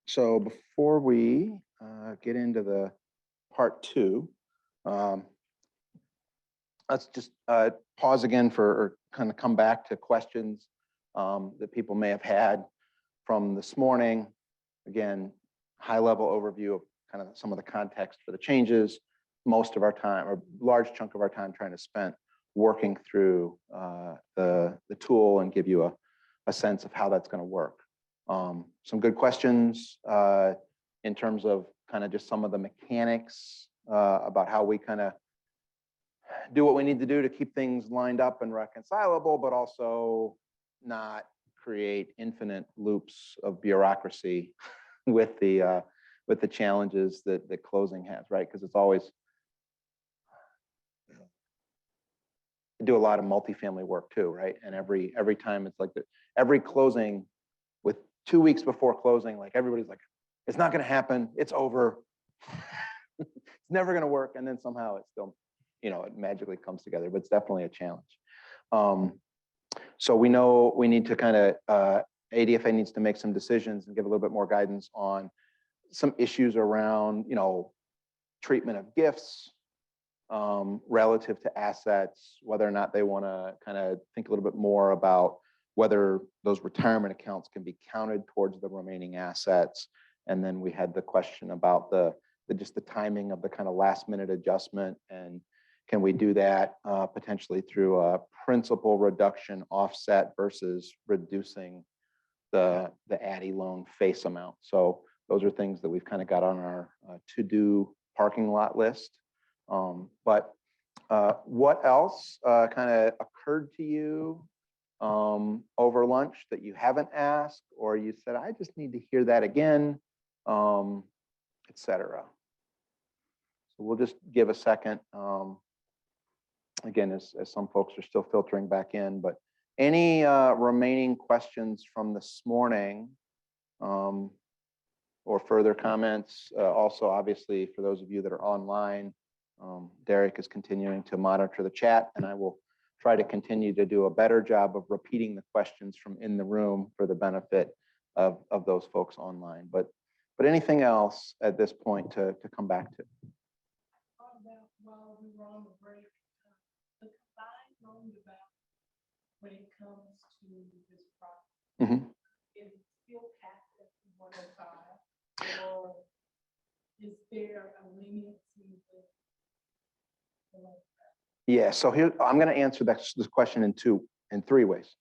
So before we get into the part two, let's just pause again or kind of come back to questions that people may have had from this morning. Again, high level overview of kind of some of the context for the changes. Most of our time, or large chunk of our time, trying to spend working through the tool and give you a sense of how that's going to work. Some good questions in terms of kind of just some of the mechanics about how we kind of do what we need to do to keep things lined up and reconcilable, but also not create infinite loops of bureaucracy with the challenges that closing has, right? Because it's always, I do a lot of multifamily work too, right? And every time it's like every closing with 2 weeks before closing, like everybody's like, it's not going to happen. It's over. It's never going to work. And then somehow it still, it magically comes together, but it's definitely a challenge. So we know we need to kind of, ADFA needs to make some decisions and give a little bit more guidance on some issues around, treatment of gifts, relative to assets, whether or not they want to kind of think a little bit more about whether those retirement accounts can be counted towards the remaining assets. And then we had the question about just the timing of the kind of last minute adjustment, and can we do that potentially through a principal reduction offset versus reducing the ADDI loan face amount. So those are things that we've kind of got on our to-do parking lot list. But what else kind of occurred to you over lunch that you haven't asked, or you said, I just need to hear that again, etc. So we'll just give a second. Again, as some folks are still filtering back in, but any remaining questions from this morning or further comments? Also, obviously, for those of you that are online, Derek is continuing to monitor the chat, and I will try to continue to do a better job of repeating the questions from in the room for the benefit of those folks online. But anything else at this point to come back to? While we were on the break, the combined loan development when it comes to this property, is it still capped at 105, or is there a leniency with the loan? Yeah, so here I'm going to answer this question in three ways.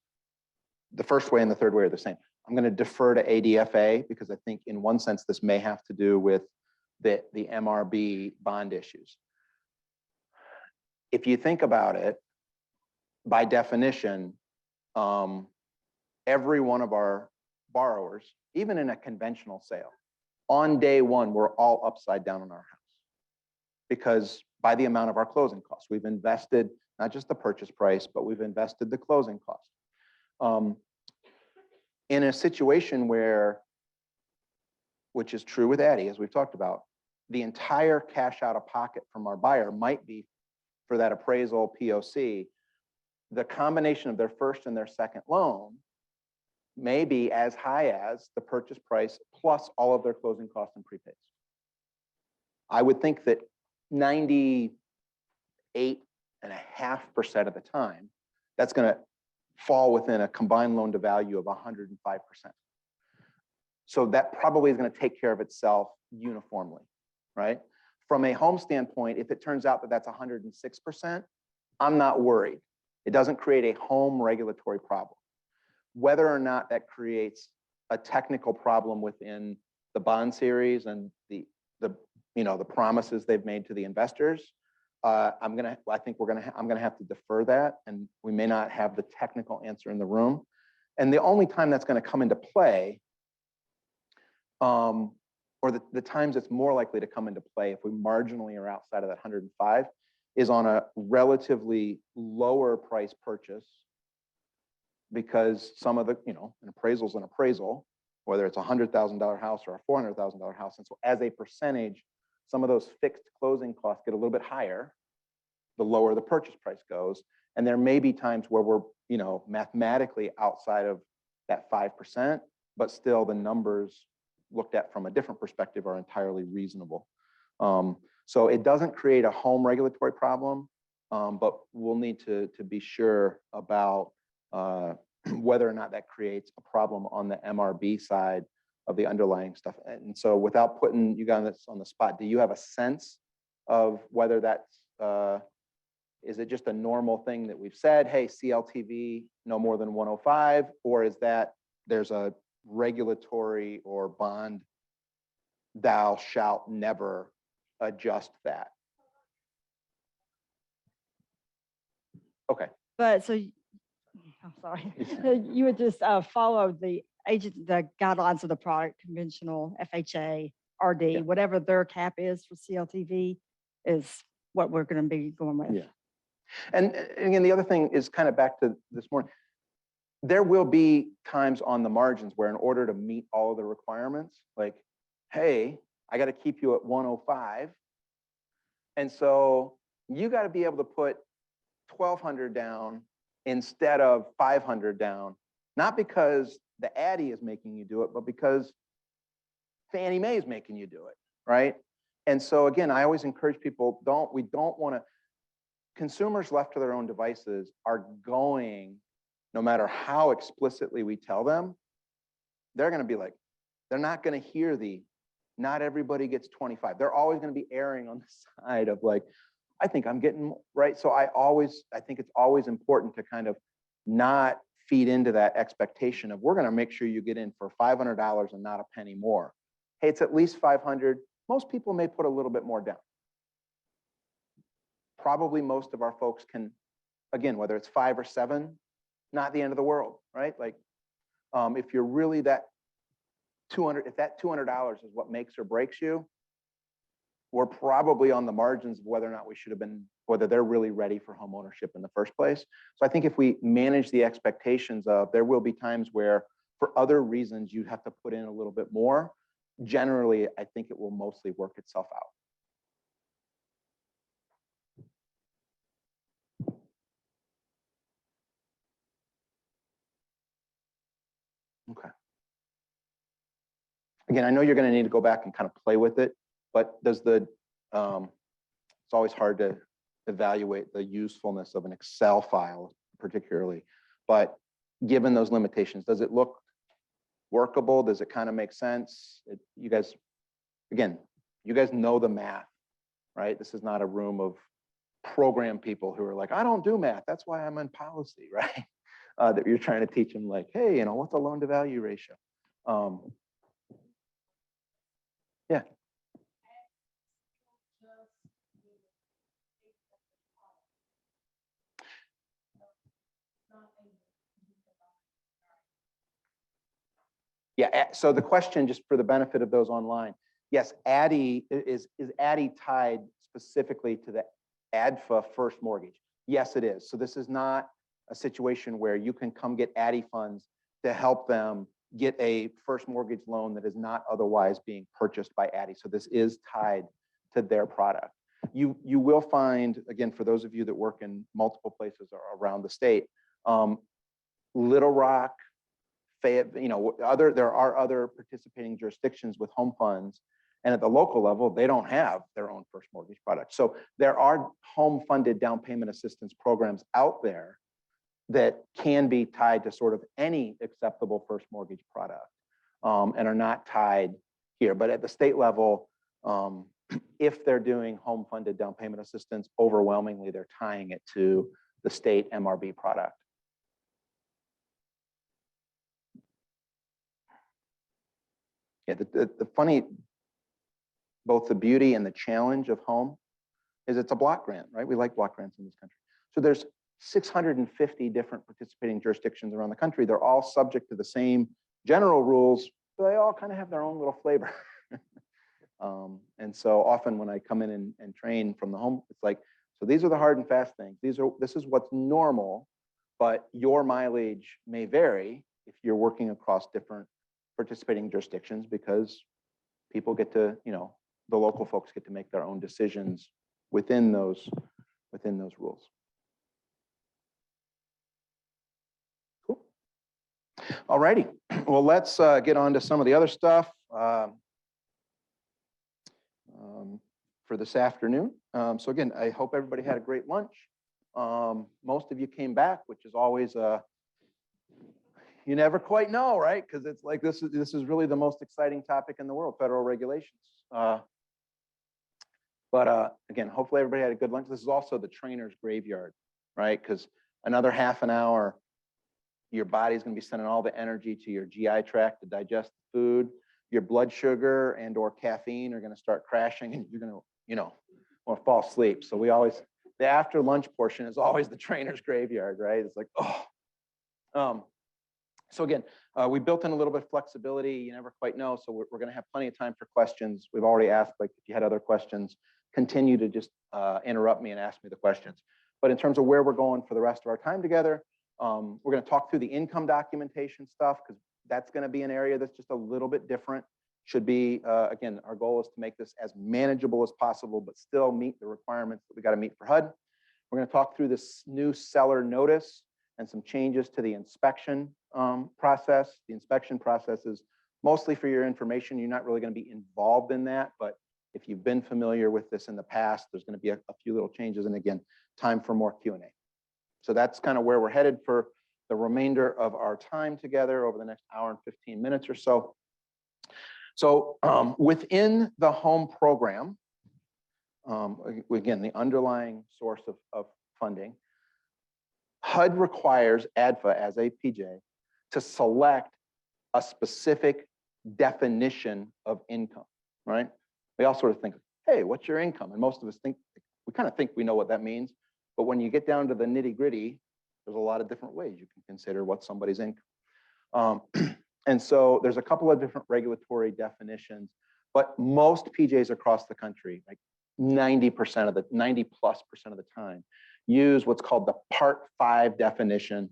The first way and the third way are the same. I'm going to defer to ADFA because I think in one sense this may have to do with the MRB bond issues. If you think about it, by definition, every one of our borrowers, even in a conventional sale, on day one, we're all upside down on our house because by the amount of our closing costs, we've invested not just the purchase price, but we've invested the closing cost. In a situation where, which is true with ADDI, as we've talked about, the entire cash out of pocket from our buyer might be for that appraisal POC, the combination of their first and their second loan may be as high as the purchase price plus all of their closing costs and prepays. I would think that 98.5% of the time, that's going to fall within a combined loan to value of 105%. So that probably is going to take care of itself uniformly, right? From a home standpoint, if it turns out that that's 106%, I'm not worried. It doesn't create a home regulatory problem. Whether or not that creates a technical problem within the bond series and the promises they've made to the investors, I'm gonna have to defer that, and we may not have the technical answer in the room. And the only time that's going to come into play, or the times it's more likely to come into play if we marginally are outside of that 105, is on a relatively lower price purchase, because some of the, an appraisal is an appraisal, whether it's a $100,000 house or a $400,000 house. And so as a percentage, some of those fixed closing costs get a little bit higher, the lower the purchase price goes. And there may be times where we're, mathematically outside of that 5%, but still the numbers looked at from a different perspective are entirely reasonable. So it doesn't create a home regulatory problem, but we'll need to be sure about whether or not that creates a problem on the MRB side of the underlying stuff. And so without putting you guys on the spot, do you have a sense of whether that's, is it just a normal thing that we've said, hey, CLTV no more than 105, or is that there's a regulatory or bond, thou shalt never adjust that? Okay. But so, I'm sorry, you would just follow the guidelines of the product, conventional, FHA, RD, Yeah. whatever their cap is for CLTV is what we're going to be going with. Yeah. And again, the other thing is kind of back to this morning. There will be times on the margins where in order to meet all of the requirements, like, hey, I got to keep you at 105. And so you got to be able to put 1,200 down instead of 500 down, not because the ADDI is making you do it, but because Fannie Mae is making you do it, right? And so again, I always encourage people, we don't want to, consumers left to their own devices are going, no matter how explicitly we tell them, they're going to be like, they're not going to hear not everybody gets 25. They're always going to be erring on the side of like, I think I'm getting, right? So I think it's always important to kind of not feed into that expectation of we're going to make sure you get in for $500 and not a penny more. Hey, it's at least 500. Most people may put a little bit more down. Probably most of our folks can, again, whether it's 5 or 7, not the end of the world, right? Like if you're really that if that $200 is what makes or breaks you, we're probably on the margins of whether or not we should have been, whether they're really ready for home ownership in the first place. So I think if we manage the expectations of, there will be times where for other reasons you have to put in a little bit more. Generally, I think it will mostly work itself out. Okay. Again, I know you're going to need to go back and kind of play with it, but does it's always hard to evaluate the usefulness of an Excel file, particularly, but given those limitations, does it look workable? Does it kind of make sense? You guys, again, you guys know the math, right? This is not a room of program people who are like, I don't do math. That's why I'm in policy, right? That you're trying to teach them like, hey, what's a loan to value ratio? Yeah. Yeah, so the question, just for the benefit of those online, yes, ADDI, is ADDI tied specifically to the ADFA first mortgage? Yes, it is. So this is not a situation where you can come get ADDI funds to help them get a first mortgage loan that is not otherwise being purchased by ADDI. So this is tied to their product. You will find, again, for those of you that work in multiple places around the state, Little Rock, Fayette, there are other participating jurisdictions with home funds, and at the local level, they don't have their own first mortgage product. So there are home funded down payment assistance programs out there that can be tied to sort of any acceptable first mortgage product and are not tied here. But at the state level, if they're doing home funded down payment assistance, overwhelmingly, they're tying it to the state MRB product. Yeah, the funny, both the beauty and the challenge of home is it's a block grant, right? We like block grants in this country. So there's 650 different participating jurisdictions around the country. They're all subject to the same general rules, but they all kind of have their own little flavor. And so often when I come in and train from the home, it's like, so these are the hard and fast things. This is what's normal, but your mileage may vary if you're working across different participating jurisdictions, because people get to, the local folks get to make their own decisions within those rules. Cool. All righty. Well, let's get on to some of the other stuff for this afternoon. So again, I hope everybody had a great lunch. Most of you came back, which is always you never quite know, right? Because it's like this is really the most exciting topic in the world, federal regulations. But again, hopefully everybody had a good lunch. This is also the trainer's graveyard, right? Because another half an hour, your body's going to be sending all the energy to your GI tract to digest the food. Your blood sugar and or caffeine are going to start crashing, and you're going to, want to fall asleep. So the after lunch portion is always the trainer's graveyard, right? It's like, oh. So again, we built in a little bit of flexibility. You never quite know. So we're going to have plenty of time for questions. We've already asked, like, if you had other questions, continue to just interrupt me and ask me the questions. But in terms of where we're going for the rest of our time together, we're going to talk through the income documentation stuff, because that's going to be an area that's just a little bit different. Should be, again, our goal is to make this as manageable as possible, but still meet the requirements that we got to meet for HUD. We're going to talk through this new seller notice and some changes to the inspection process. The inspection process is mostly for your information. You're not really going to be involved in that, but if you've been familiar with this in the past, there's going to be a few little changes. And again, time for more Q&A. So that's kind of where we're headed for the remainder of our time together over the next hour and 15 minutes or so. So within the home program, again, the underlying source of funding, HUD requires ADFA as a PJ to select a specific definition of income, right? We all sort of think, hey, what's your income? And most of us we kind of think we know what that means. But when you get down to the nitty gritty, there's a lot of different ways you can consider what somebody's income. And so there's a couple of different regulatory definitions, but most PJs across the country, like 90+ of the time, use what's called the Part 5 definition,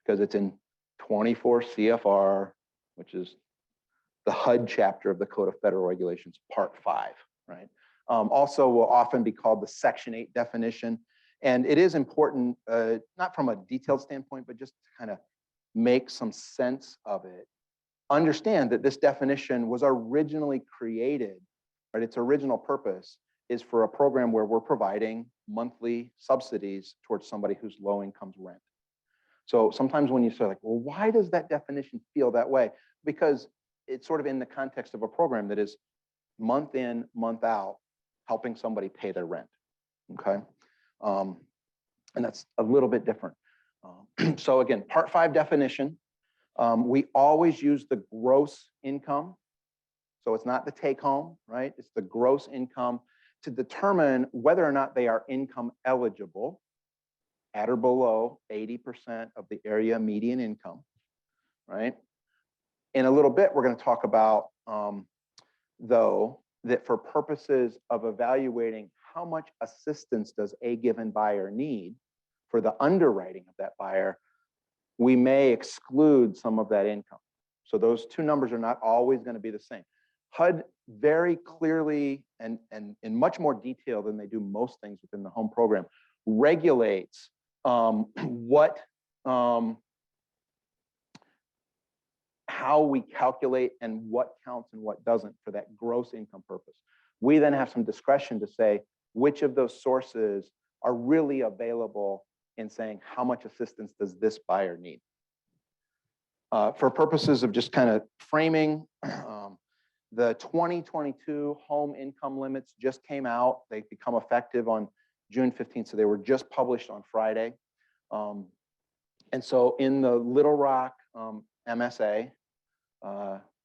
because it's in 24 CFR, which is the HUD chapter of the Code of Federal Regulations, Part 5, right? Also will often be called the Section 8 definition. And it is important, not from a detailed standpoint, but just to kind of make some sense of it. Understand that this definition was originally created, right? Its original purpose is for a program where we're providing monthly subsidies towards somebody who's low income rent. So sometimes when you say, like, well, why does that definition feel that way? Because it's sort of in the context of a program that is month in, month out, helping somebody pay their rent, okay? And that's a little bit different. So again, Part 5 definition, we always use the gross income. So it's not the take home, right? It's the gross income to determine whether or not they are income eligible at or below 80% of the area median income, right? In a little bit, we're going to talk about, though, that for purposes of evaluating how much assistance does a given buyer need for the underwriting of that buyer, we may exclude some of that income. So those two numbers are not always going to be the same. HUD very clearly and in much more detail than they do most things within the home program regulates how we calculate and what counts and what doesn't for that gross income purpose. We then have some discretion to say which of those sources are really available in saying how much assistance does this buyer need. For purposes of just kind of framing, the 2022 home income limits just came out. They become effective on June 15th, so they were just published on Friday. And so in the Little Rock MSA,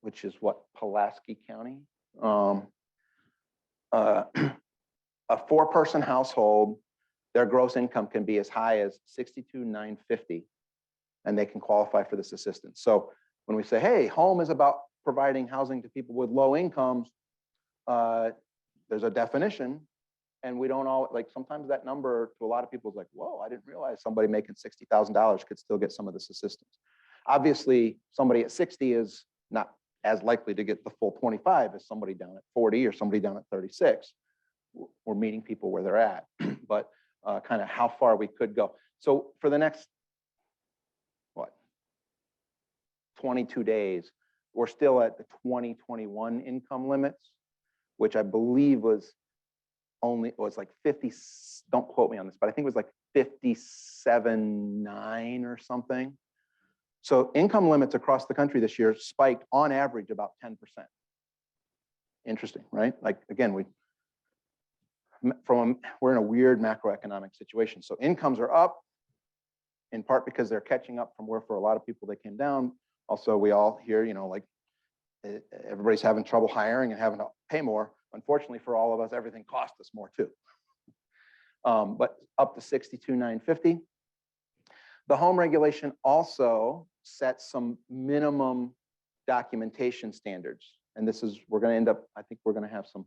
which is what, Pulaski County, a 4-person household, their gross income can be as high as $62,950, and they can qualify for this assistance. So when we say, hey, home is about providing housing to people with low incomes, there's a definition, and we don't all, like, sometimes that number to a lot of people is like, whoa, I didn't realize somebody making $60,000 could still get some of this assistance. Obviously, somebody at 60 is not as likely to get the full 25 as somebody down at 40 or somebody down at 36. We're meeting people where they're at, but kind of how far we could go. So for the next, 22 days, we're still at the 2021 income limits, which I believe was like 50, don't quote me on this, but I think it was like 57.9 or something. So income limits across the country this year spiked on average about 10%. Interesting, right? Like, again, we're in a weird macroeconomic situation. So incomes are up in part because they're catching up from where for a lot of people they came down. Also, we all hear, like everybody's having trouble hiring and having to pay more. Unfortunately for all of us, everything costs us more too. But up to 62,950. The home regulation also sets some minimum documentation standards. And this is, we're going to end up, I think we're going to have some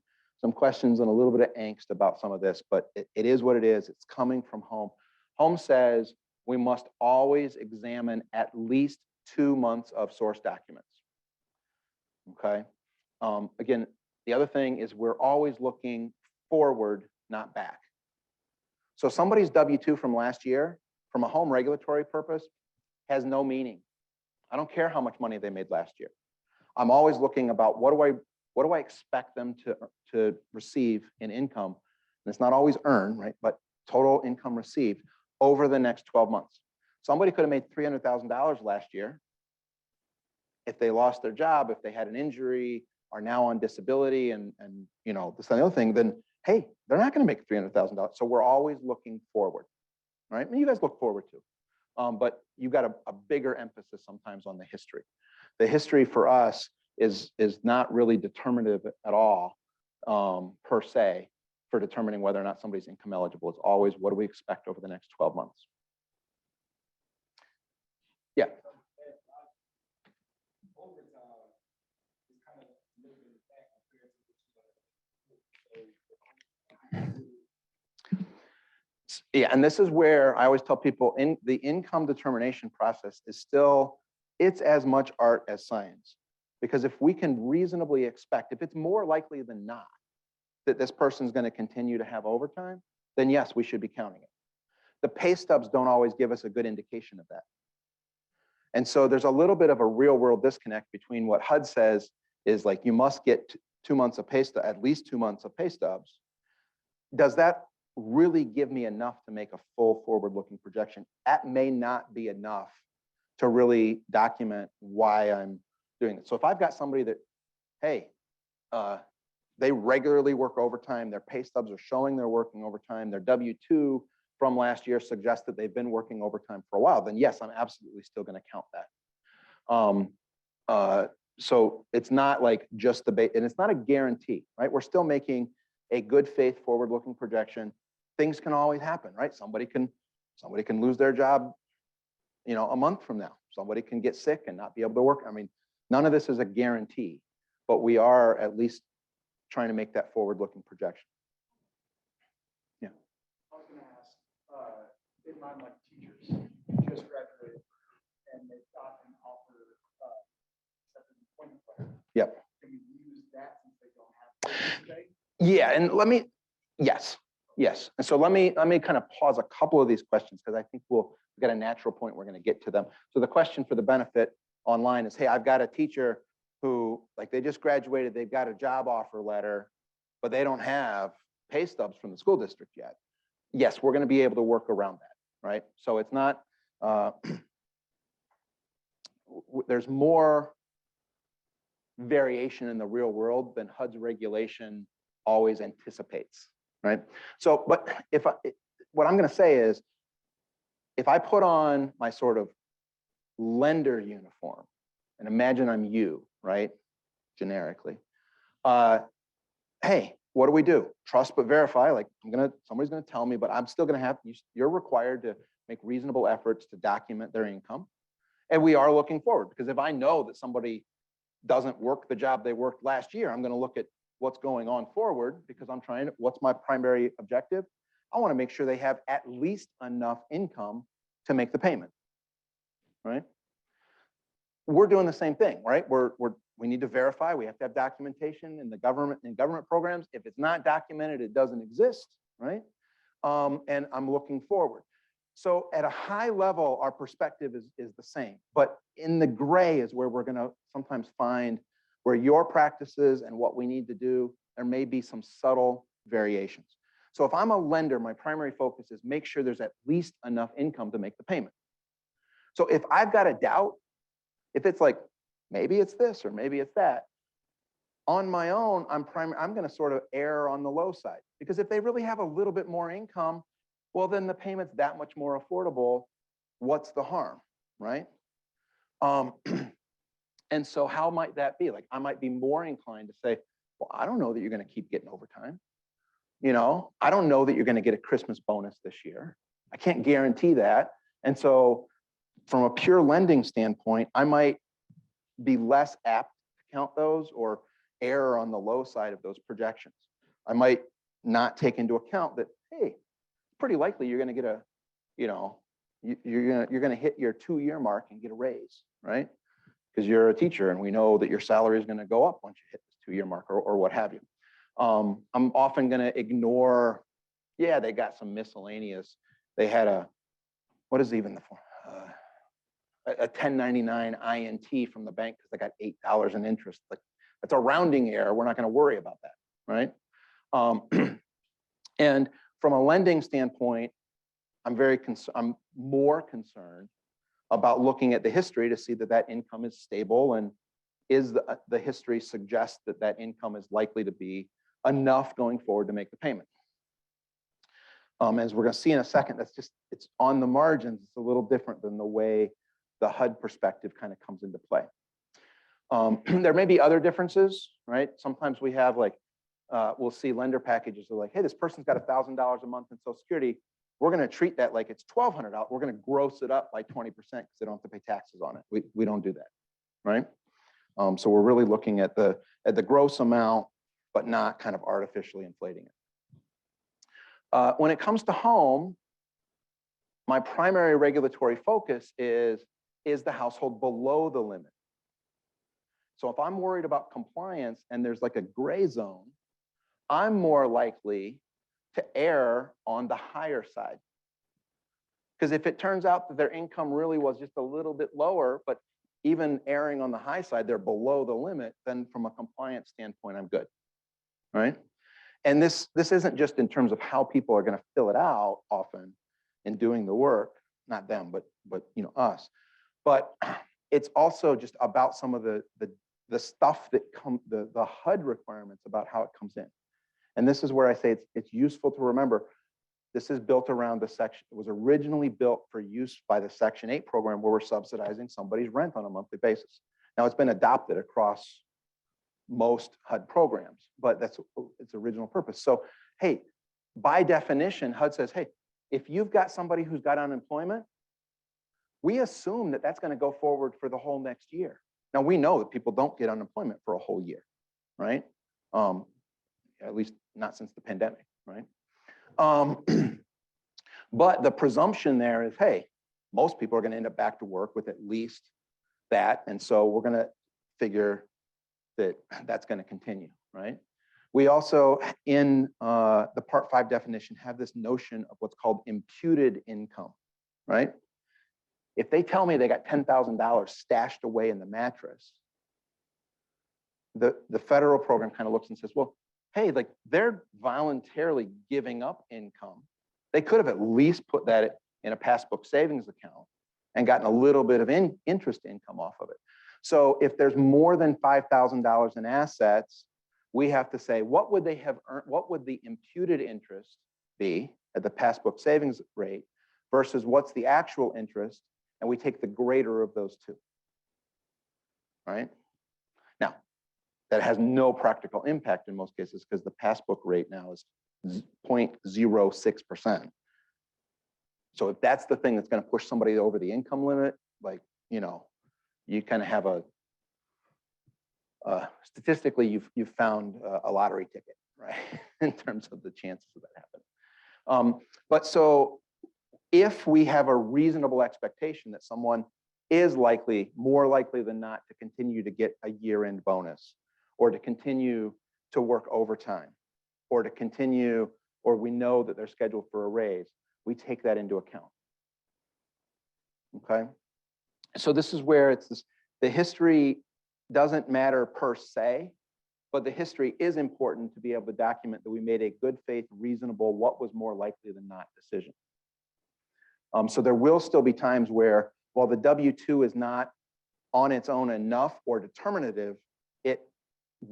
questions and a little bit of angst about some of this, but it is what it is. It's coming from home. Home says we must always examine at least 2 months of source documents. Okay. Again, the other thing is we're always looking forward, not back. So somebody's W-2 from last year, from a home regulatory purpose, has no meaning. I don't care how much money they made last year. I'm always looking about what do I expect them to receive in income. And it's not always earned, right? But total income received over the next 12 months. Somebody could have made $300,000 last year. If they lost their job, if they had an injury, are now on disability, and this and the other thing, then hey, they're not going to make $300,000. So we're always looking forward, right? I mean, you guys look forward to, but you got a bigger emphasis sometimes on the history. The history for us is not really determinative at all, per se, for determining whether or not somebody's income eligible. It's always what do we expect over the next 12 months. Yeah. Yeah, and this is where I always tell people the income determination process is still, it's as much art as science. Because if we can reasonably expect, if it's more likely than not that this person's going to continue to have overtime, then yes, we should be counting it. The pay stubs don't always give us a good indication of that. And so there's a little bit of a real world disconnect between what HUD says is like, you must get 2 months of pay stub, at least 2 months of pay stubs. Does that really give me enough to make a full forward-looking projection? That may not be enough to really document why I'm doing it. So if I've got somebody that, hey, they regularly work overtime, their pay stubs are showing they're working overtime, their W-2 from last year suggests that they've been working overtime for a while, then yes, I'm absolutely still going to count that. So it's not like just the base, and it's not a guarantee, right? We're still making a good faith forward-looking projection. Things can always happen, right? Somebody can lose their job, a month from now. Somebody can get sick and not be able to work. I mean, none of this is a guarantee, but we are at least trying to make that forward-looking projection. Yeah. I was going to ask, in mind, like teachers just graduated and they got an offer, set an appointment letter. Yep. Can we use that since they don't have today? Yeah, and yes. And so let me kind of pause a couple of these questions because I think we've got a natural point we're going to get to them. So the question for the benefit online is, hey, I've got a teacher who, like, they just graduated, they've got a job offer letter, but they don't have pay stubs from the school district yet. Yes, we're going to be able to work around that, right? So it's not, there's more variation in the real world than HUD's regulation always anticipates, right? So, but what I'm going to say is, if I put on my sort of lender uniform, and imagine I'm you, right? Generically, hey, what do we do? Trust but verify. Like, somebody's gonna tell me, but I'm still gonna have, you're required to make reasonable efforts to document their income. And we are looking forward, because if I know that somebody doesn't work the job they worked last year, I'm gonna look at what's going on forward, because what's my primary objective? I wanna make sure they have at least enough income to make the payment, right? We're doing the same thing, right? We need to verify. We have to have documentation in government programs. If it's not documented, it doesn't exist, right? And I'm looking forward. So at a high level, our perspective is the same, but in the gray is where we're gonna sometimes find where your practices and what we need to do, there may be some subtle variations. So if I'm a lender, my primary focus is make sure there's at least enough income to make the payment. So if I've got a doubt, if it's like, maybe it's this or maybe it's that, on my own, I'm gonna sort of err on the low side, because if they really have a little bit more income, well, then the payment's that much more affordable. What's the harm, right? And so how might that be? Like, I might be more inclined to say, well, I don't know that you're gonna keep getting overtime. You know, I don't know that you're gonna get a Christmas bonus this year. I can't guarantee that. And so from a pure lending standpoint, I might be less apt to count those or err on the low side of those projections. I might not take into account that, hey, pretty likely you're going to get a, you know, you're going to hit your 2-year mark and get a raise, right? Because you're a teacher and we know that your salary is going to go up once you hit this 2-year mark or what have you. I'm often going to ignore, yeah, they got some miscellaneous. They had a, what is even the form? A 1099 INT from the bank because they got $8 in interest. Like, that's a rounding error. We're not going to worry about that, right? And from a lending standpoint, I'm more concerned about looking at the history to see that that income is stable, and is the history suggests that that income is likely to be enough going forward to make the payment. As we're going to see in a second, it's on the margins. It's a little different than the way the HUD perspective kind of comes into play. There may be other differences, right? Sometimes we have like, we'll see lender packages that are like, hey, this person's got $1,000 a month in Social Security. We're going to treat that like it's $1,200. We're going to gross it up by 20% because they don't have to pay taxes on it. We don't do that, right? So we're really looking at the gross amount, but not kind of artificially inflating it. When it comes to home, my primary regulatory focus is the household below the limit? So if I'm worried about compliance and there's like a gray zone, I'm more likely to err on the higher side. Because if it turns out that their income really was just a little bit lower, but even erring on the high side, they're below the limit, then from a compliance standpoint, I'm good, right? And this isn't just in terms of how people are going to fill it out often in doing the work, not them, but you know, us. But it's also just about some of the stuff that the HUD requirements about how it comes in. And this is where I say it's useful to remember, this is built around the section, it was originally built for use by the Section 8 program where we're subsidizing somebody's rent on a monthly basis. Now it's been adopted across most HUD programs, but that's its original purpose. So, hey, by definition, HUD says, hey, if you've got somebody who's got unemployment, we assume that that's going to go forward for the whole next year. Now, we know that people don't get unemployment for a whole year, right? At least not since the pandemic, right? But the presumption there is, hey, most people are going to end up back to work with at least that. And so we're going to figure that that's going to continue, right? We also, in the Part 5 definition, have this notion of what's called imputed income, right? If they tell me they got $10,000 stashed away in the mattress, the federal program kind of looks and says, well, hey, like they're voluntarily giving up income. They could have at least put that in a passbook savings account and gotten a little bit of interest income off of it. So if there's more than $5,000 in assets, we have to say, what would they have earned? What would the imputed interest be at the passbook savings rate versus what's the actual interest? And we take the greater of those two, right? Now, that has no practical impact in most cases because the passbook rate now is 0.06%. So if that's the thing that's going to push somebody over the income limit, like, you know, you kind of have statistically, you've found a lottery ticket, right? In terms of the chances of that happening. But so if we have a reasonable expectation that someone is more likely than not to continue to get a year-end bonus or to continue to work overtime or to continue, or we know that they're scheduled for a raise, we take that into account. okay? So this is where it's this, the history doesn't matter per se, but the history is important to be able to document that we made a good faith, reasonable, what was more likely than not decision. So there will still be times where, while the W-2 is not on its own enough or determinative, it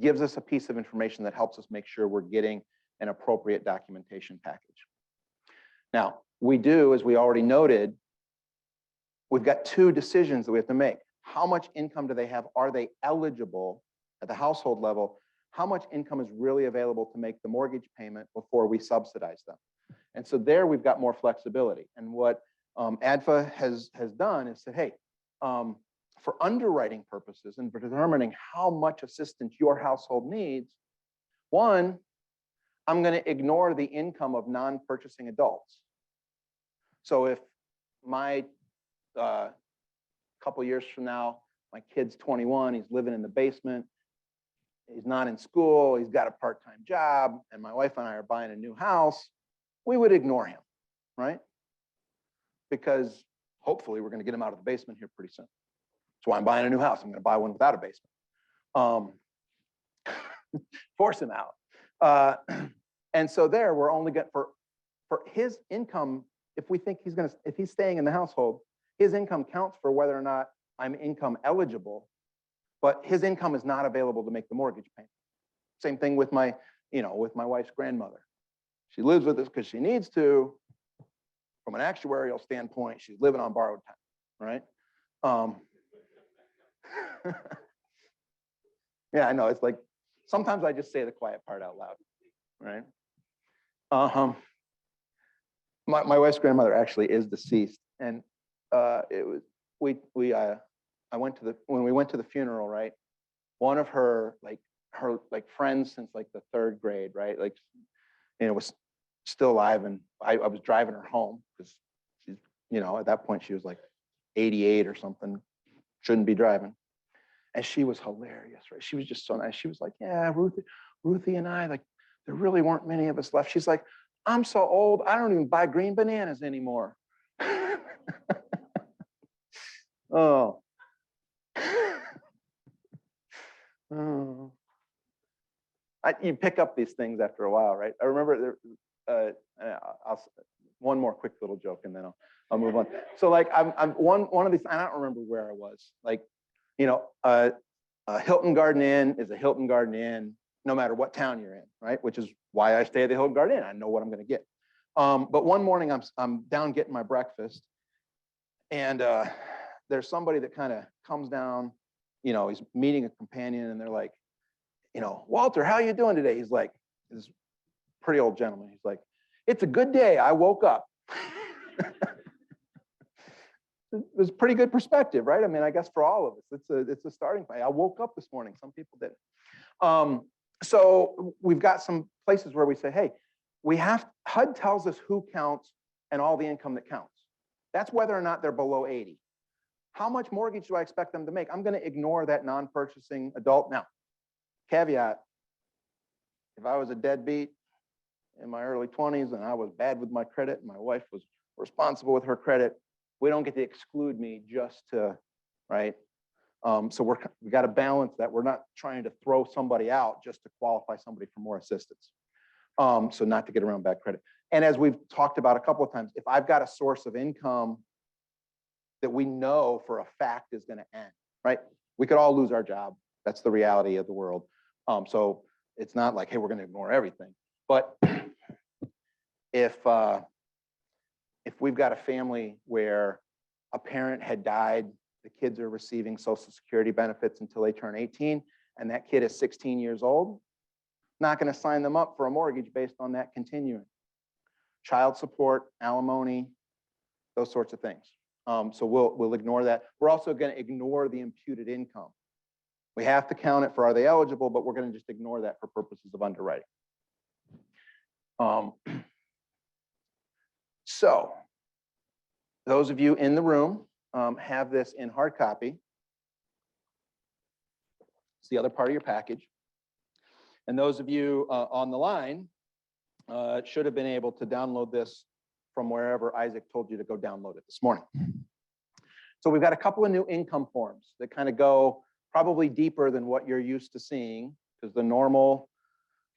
gives us a piece of information that helps us make sure we're getting an appropriate documentation package. Now, we do, as we already noted, we've got two decisions that we have to make. How much income do they have? Are they eligible at the household level? How much income is really available to make the mortgage payment before we subsidize them? And so there we've got more flexibility. And what ADDFA has done is said, hey, for underwriting purposes and for determining how much assistance your household needs, one, I'm going to ignore the income of non-purchasing adults. So if my couple years from now, my kid's 21, he's living in the basement, he's not in school, he's got a part-time job, and my wife and I are buying a new house, we would ignore him, right? Because hopefully we're going to get him out of the basement here pretty soon. That's why I'm buying a new house. I'm going to buy one without a basement. Force him out. And so there, we're only getting for his income. If we think if he's staying in the household, his income counts for whether or not I'm income eligible, but his income is not available to make the mortgage payment. Same thing with my wife's grandmother. She lives with us because she needs to. From an actuarial standpoint, she's living on borrowed time, right? Yeah, I know. It's like sometimes I just say the quiet part out loud, right? My wife's grandmother actually is deceased, and it was when we went to the funeral, right? One of her friends since like the third grade, right? Like, was still alive, and I was driving her home because she's, at that point she was like 88 or something, shouldn't be driving. And she was hilarious, right? She was just so nice. She was like, yeah, Ruthie and I, like, there really weren't many of us left. She's like, I'm so old, I don't even buy green bananas anymore. Oh. Oh. You pick up these things after a while, right? I remember one more quick little joke, and then I'll move on. So like I'm one of these, I don't remember where I was. Like, a Hilton Garden Inn is a Hilton Garden Inn, no matter what town you're in, right? Which is why I stay at the Hilton Garden Inn. I know what I'm going to get. But one morning I'm down getting my breakfast, and there's somebody that kind of comes down. He's meeting a companion, and they're like, Walter, how you doing today? He's like, this pretty old gentleman. He's like, it's a good day. I woke up. It was pretty good perspective, right? I mean, I guess for all of us, it's a starting point. I woke up this morning. Some people didn't. So we've got some places where we say, hey, HUD tells us who counts and all the income that counts. That's whether or not they're below 80. How much mortgage do I expect them to make? I'm going to ignore that non-purchasing adult. Now, caveat, if I was a deadbeat in my early 20s and I was bad with my credit and my wife was responsible with her credit, we don't get to exclude me just to, right? So we got to balance that. We're not trying to throw somebody out just to qualify somebody for more assistance. So not to get around bad credit. And as we've talked about a couple of times, if I've got a source of income that we know for a fact is going to end, right? We could all lose our job. That's the reality of the world. So it's not like, hey, we're going to ignore everything. But if we've got a family where a parent had died, the kids are receiving Social Security benefits until they turn 18, and that kid is 16 years old, not going to sign them up for a mortgage based on that continuing. Child support, alimony, those sorts of things. So we'll ignore that. We're also going to ignore the imputed income. We have to count it for are they eligible, but we're going to just ignore that for purposes of underwriting. So those of you in the room have this in hard copy. It's the other part of your package. And those of you on the line should have been able to download this from wherever Isaac told you to go download it this morning. So we've got a couple of new income forms that kind of go probably deeper than what you're used to seeing, because the normal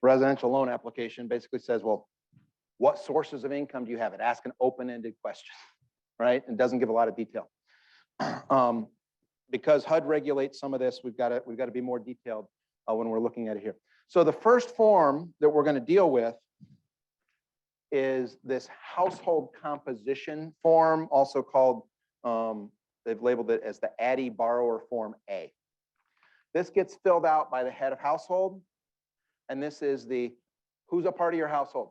residential loan application basically says, well, what sources of income do you have? It asks an open-ended question, right? And doesn't give a lot of detail. Because HUD regulates some of this, we've got to be more detailed when we're looking at it here. So the first form that we're going to deal with is this household composition form, also called, they've labeled it as the ADDI Borrower Form A. This gets filled out by the head of household, and this is the who's a part of your household.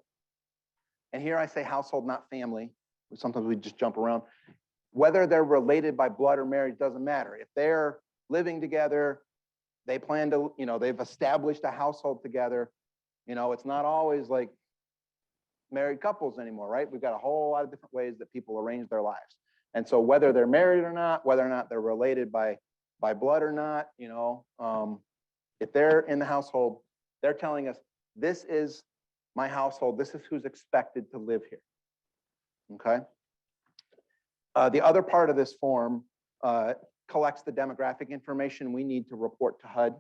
And here I say household, not family. Sometimes we just jump around. Whether they're related by blood or marriage doesn't matter. If they're living together, they plan to, they've established a household together. It's not always like married couples anymore, right? We've got a whole lot of different ways that people arrange their lives. And so whether they're married or not, whether or not they're related by blood or not, if they're in the household, they're telling us, this is my household. This is who's expected to live here. Okay. The other part of this form collects the demographic information we need to report to HUD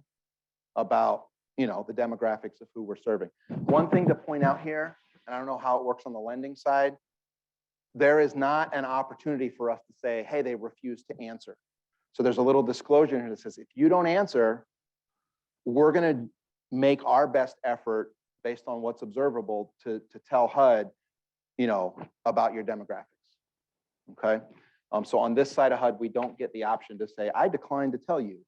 about, the demographics of who we're serving. One thing to point out here, and I don't know how it works on the lending side, there is not an opportunity for us to say, hey, they refuse to answer. So there's a little disclosure here that says, if you don't answer, we're going to make our best effort based on what's observable to tell HUD, about your demographics. Okay. So on this side of HUD, we don't get the option to say, I decline to tell you,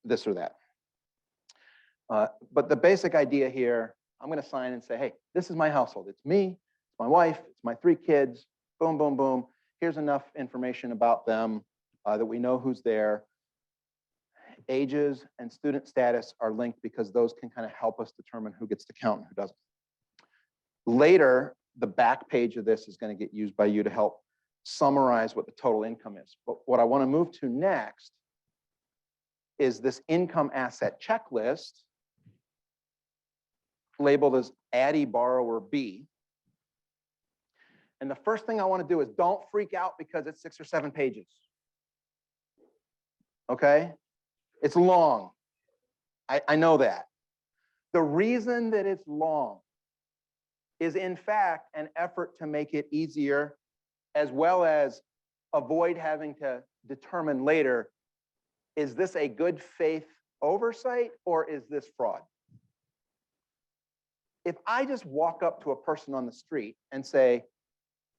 this or that. But the basic idea here, I'm going to sign and say, hey, this is my household. It's me, it's my wife, it's my 3 kids, boom, boom, boom. Here's enough information about them that we know who's there. Ages and student status are linked because those can kind of help us determine who gets to count and who doesn't. Later, the back page of this is going to get used by you to help summarize what the total income is. But what I want to move to next is this income asset checklist labeled as ADDI Borrower B. And the first thing I want to do is don't freak out because it's 6 or 7 pages. Okay? It's long. I know that. The reason that it's long is in fact an effort to make it easier, as well as avoid having to determine later, is this a good faith oversight or is this fraud? If I just walk up to a person on the street and say,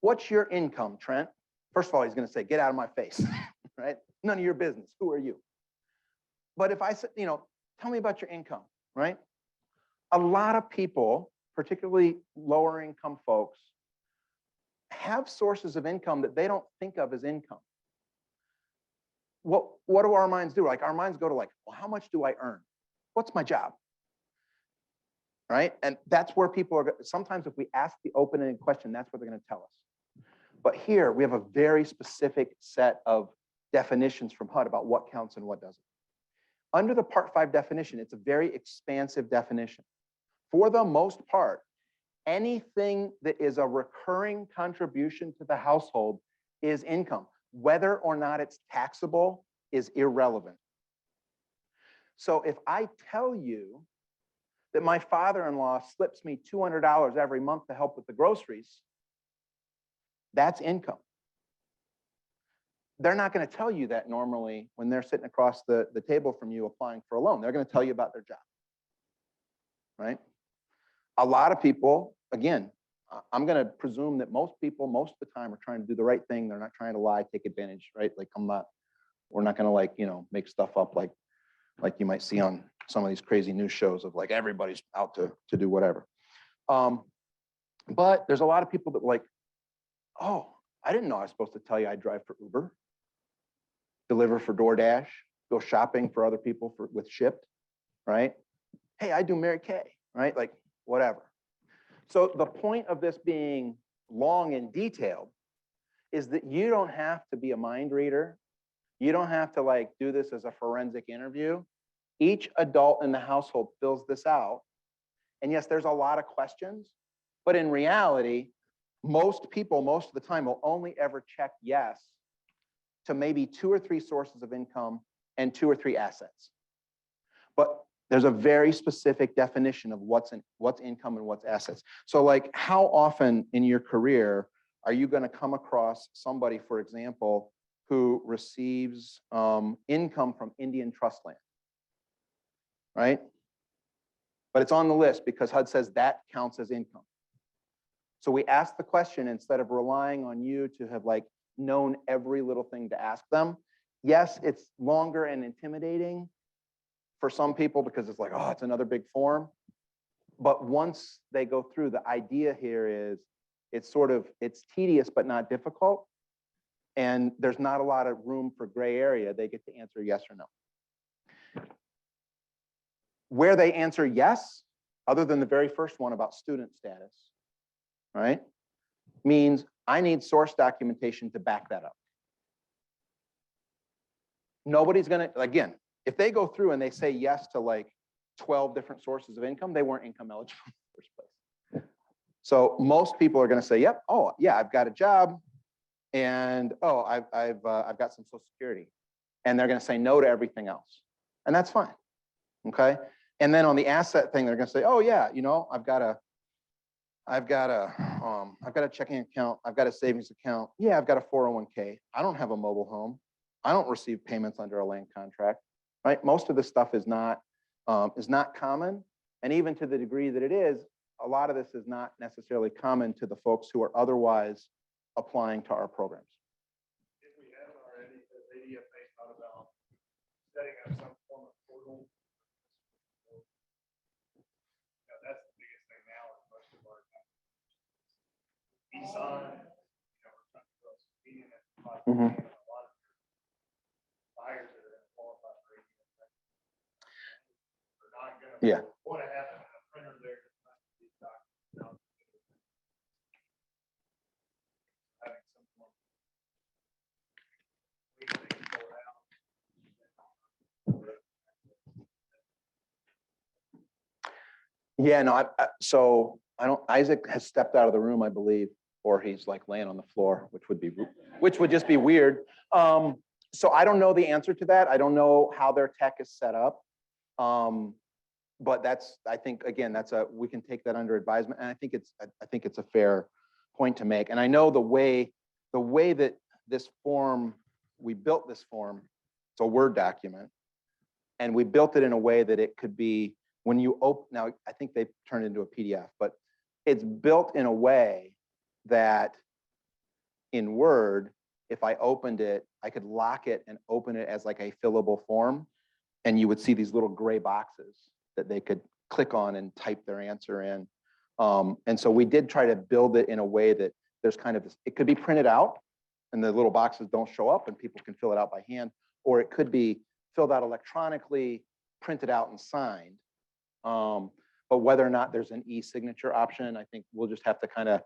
what's your income, Trent? First of all, he's going to say, get out of my face, right? None of your business. Who are you? But if I said, tell me about your income, right? A lot of people, particularly lower income folks, have sources of income that they don't think of as income. What do our minds do? Like our minds go to well, how much do I earn? What's my job? Right? And that's where people are, sometimes if we ask the open-ended question, that's what they're going to tell us. But here we have a very specific set of definitions from HUD about what counts and what doesn't. Under the Part 5 definition, it's a very expansive definition. For the most part, anything that is a recurring contribution to the household is income. Whether or not it's taxable is irrelevant. So if I tell you that my father-in-law slips me $200 every month to help with the groceries, that's income. They're not going to tell you that normally when they're sitting across the table from you applying for a loan. They're going to tell you about their job, right? A lot of people, again, I'm going to presume that most people, most of the time, are trying to do the right thing. They're not trying to lie, take advantage, right? Like we're not going to make stuff up like you might see on some of these crazy news shows of everybody's out to do whatever. But there's a lot of people that oh, I didn't know I was supposed to tell you I drive for Uber, deliver for DoorDash, go shopping for other people with Shipt, right? Hey, I do Mary Kay, right? Whatever. So the point of this being long and detailed is that you don't have to be a mind reader. You don't have to do this as a forensic interview. Each adult in the household fills this out. And yes, there's a lot of questions, but in reality, most people, most of the time, will only ever check yes to maybe 2 or 3 sources of income and 2 or 3 assets. But there's a very specific definition of what's income and what's assets. So like, how often in your career are you going to come across somebody, for example, who receives income from Indian trust land, right? But it's on the list because HUD says that counts as income. So we asked the question, instead of relying on you to have like known every little thing to ask them. Yes, it's longer and intimidating for some people because it's like, oh, it's another big form. But once they go through, the idea here is it's tedious but not difficult. And there's not a lot of room for gray area. They get to answer yes or no. Where they answer yes, other than the very first one about student status, right, means I need source documentation to back that up. Nobody's gonna, again, if they go through and they say yes to like 12 different sources of income, they weren't income eligible in the first place. So most people are gonna say, yep, oh yeah, I've got a job, and oh, I've got some Social Security, and they're gonna say no to everything else, and that's fine, okay? And then on the asset thing, they're gonna say, oh yeah, you know, I've got a checking account, I've got a savings account, yeah, I've got a 401k, I don't have a mobile home, I don't receive payments under a land contract, right? Most of this stuff is not common, and even to the degree that it is, a lot of this is not necessarily common to the folks who are otherwise applying to our programs. If we haven't already, has ADFA thought about setting up some form of portal? You know, that's the biggest thing now is most of our e-sign, you know, we're trying to grow some median and Mhm. a lot of buyers that are going to qualify for ADFA. They're not going to want to have a printer there. Yeah, no, so I don't, Isaac has stepped out of the room, I believe, or he's like laying on the floor, which would just be weird. So I don't know the answer to that. I don't know how their tech is set up. But that's, I think, again, we can take that under advisement. And I think it's a fair point to make. And I know the way that this form, we built this form, it's a Word document, and we built it in a way that it could be, when you open, now I think they turned it into a PDF, but it's built in a way that in Word, if I opened it, I could lock it and open it as like a fillable form. And you would see these little gray boxes that they could click on and type their answer in. And so we did try to build it in a way that there's kind of this, it could be printed out and the little boxes don't show up and people can fill it out by hand, or it could be filled out electronically, printed out and signed. But whether or not there's an e-signature option, I think we'll just have to kind of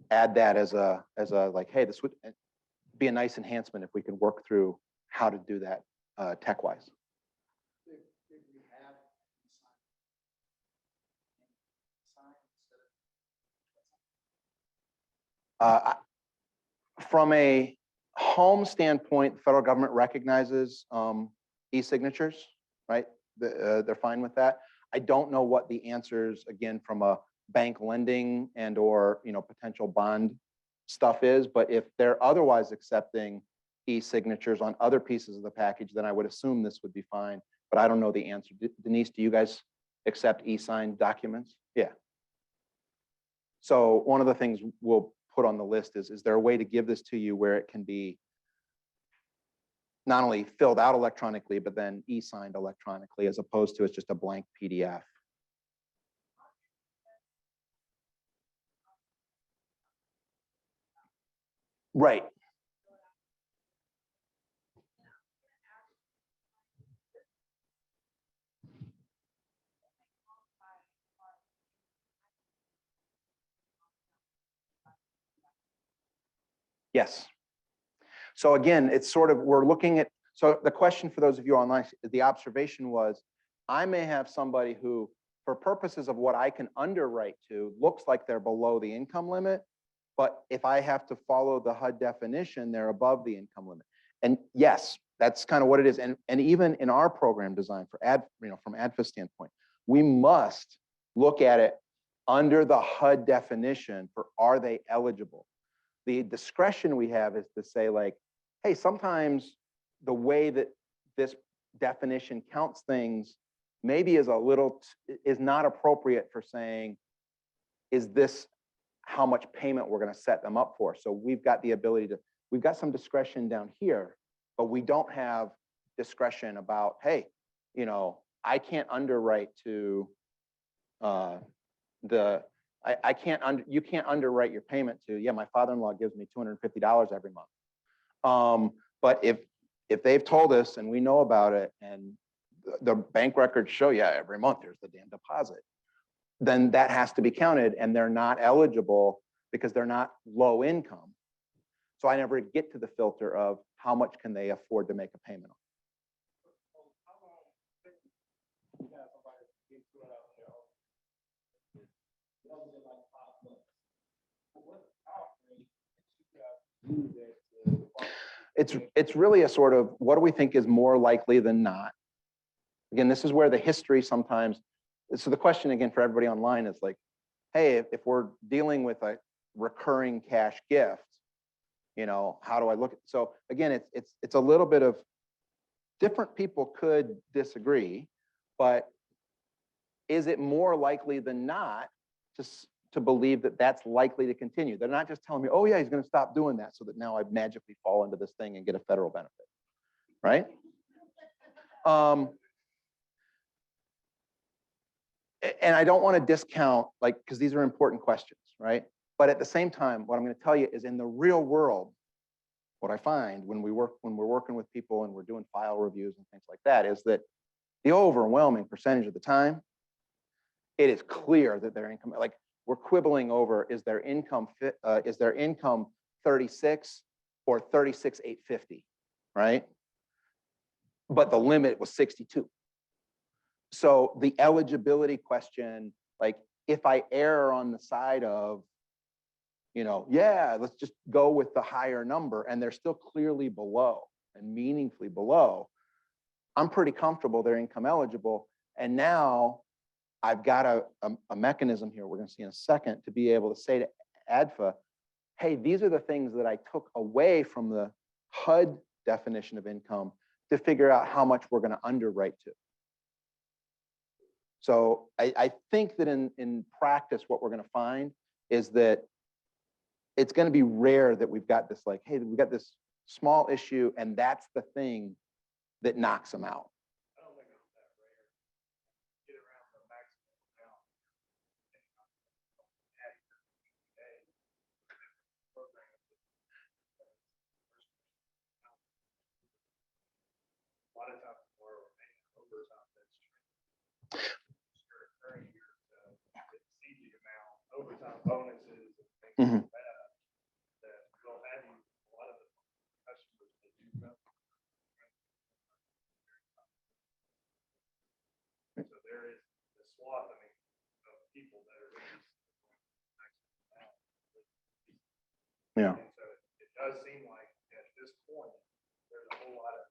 add that as a like, hey, this would be a nice enhancement if we could work through how to do that tech-wise. Did we have From a home standpoint, the federal government recognizes e-signatures, right? They're fine with that. I don't know what the answers, again, from a bank lending and or potential bond stuff is, but if they're otherwise accepting e-signatures on other pieces of the package, then I would assume this would be fine, but I don't know the answer. Denise, do you guys accept e-signed documents? Yeah. So one of the things we'll put on the list is there a way to give this to you where it can be not only filled out electronically, but then e-signed electronically, as opposed to it's just a blank PDF? Right. Yes. So again, it's sort of, we're looking at, so the question for those of you online, the observation was, I may have somebody who, for purposes of what I can underwrite to, looks like they're below the income limit, But if I have to follow the HUD definition, they're above the income limit. And yes, that's kind of what it is. And even in our program design for from ADFA standpoint, we must look at it under the HUD definition for are they eligible? The discretion we have is to say like, hey, sometimes the way that this definition counts things maybe is is not appropriate for saying, is this how much payment we're going to set them up for? So we've got the ability to, we've got some discretion down here, but we don't have discretion about, hey, I can't underwrite to you can't underwrite your payment to, yeah, my father-in-law gives me $250 every month. But if they've told us and we know about it and the bank records show, yeah, every month there's the damn deposit, then that has to be counted and they're not eligible because they're not low income. So I never get to the filter of how much can they afford to make a payment on. It's really a sort of, what do we think is more likely than not? Again, this is where the history sometimes, so the question again for everybody online is like, hey, if we're dealing with a recurring cash gift, how do I look at, so again, it's a little bit of, different people could disagree, but is it more likely than not to believe that that's likely to continue? They're not just telling me, oh yeah, he's going to stop doing that so that now I magically fall into this thing and get a federal benefit, right? And I don't want to discount, like, because these are important questions, right? But at the same time, what I'm going to tell you is in the real world, what I find when we're working with people and we're doing file reviews and things like that is that the overwhelming percentage of the time, it is clear that their income, like we're quibbling over, is their income 36 or 36,850, right? But the limit was 62. So the eligibility question, like if I err on the side of, yeah, let's just go with the higher number and they're still clearly below and meaningfully below, I'm pretty comfortable they're income eligible. And now I've got a mechanism here, we're going to see in a second, to be able to say to ADFA, hey, these are the things that I took away from the HUD definition of income to figure out how much we're going to underwrite to. So I think that in practice, what we're going to find is that it's going to be rare that we've got this like, hey, we've got this small issue and that's the thing that knocks them out. I don't think it's that rare. Get around the maximum amount. A lot of times more overtime that's recurring year to exceed the amount, overtime bonuses and things like that, that will have you, a lot of the customers that do come. So there is the swath, of people that are going to be Yeah. and so it does seem like at this point, there's a whole lot of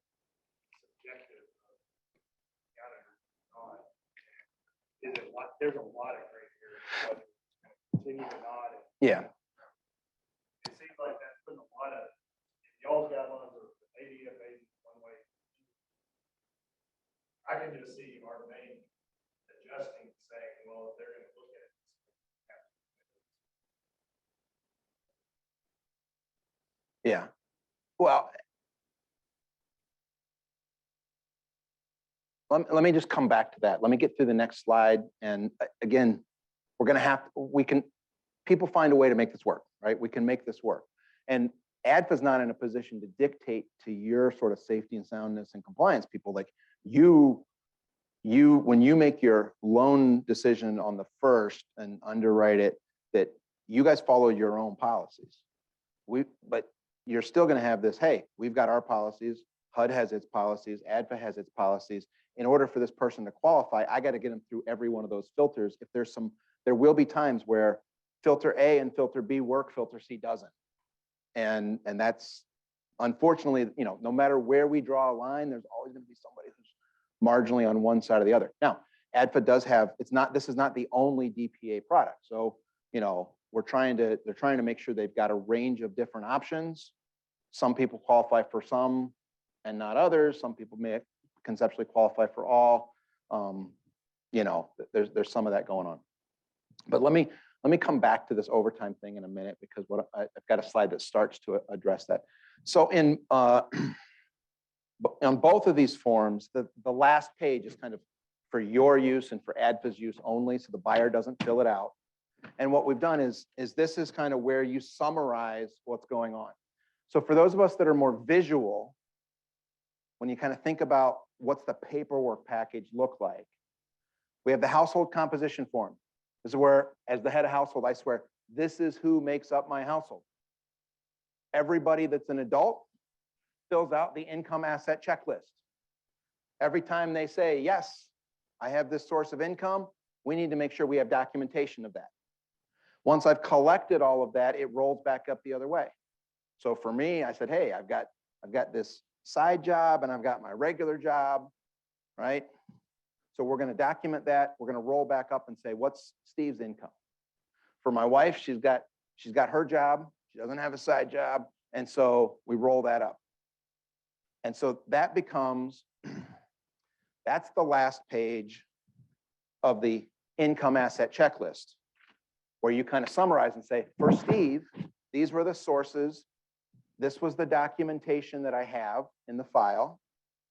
subjective not. There's a lot of gray areas, whether it's going to continue or not. Yeah. It seems like that's putting a lot of, y'all's guidelines are ADDI one way. I can just see our main adjusting, saying, well, if they're going to look at it. Yeah. Well, let me just come back to that. Let me get through the next slide. And again, we're going to people find a way to make this work, right? We can make this work. And ADFA is not in a position to dictate to your sort of safety and soundness and compliance people. Like when you make your loan decision on the first and underwrite it, that you guys follow your own policies. But you're still going to have this, hey, we've got our policies, HUD has its policies, ADFA has its policies. In order for this person to qualify, I got to get them through every one of those filters. If there will be times where filter A and filter B work, filter C doesn't. And that's unfortunately, no matter where we draw a line, there's always going to be somebody who's marginally on one side or the other. Now, ADDFA does have, this is not the only DPA product. So, they're trying to make sure they've got a range of different options. Some people qualify for some and not others. Some people may conceptually qualify for all. There's some of that going on. But let me come back to this overtime thing in a minute, because I've got a slide that starts to address that. So on both of these forms, the last page is kind of for your use and for ADDFA's use only, so the buyer doesn't fill it out. And what we've done is this is kind of where you summarize what's going on. So for those of us that are more visual, when you kind of think about what's the paperwork package look like, we have the household composition form. This is where, as the head of household, I swear, this is who makes up my household. Everybody that's an adult fills out the income asset checklist. Every time they say, yes, I have this source of income, we need to make sure we have documentation of that. Once I've collected all of that, it rolls back up the other way. So for me, I said, hey, I've got this side job and I've got my regular job, right? So we're going to document that. We're going to roll back up and say, what's Steve's income? For my wife, she's got her job. She doesn't have a side job. And so we roll that up. And so that becomes, that's the last page of the income asset checklist, where you kind of summarize and say, for Steve, these were the sources. This was the documentation that I have in the file,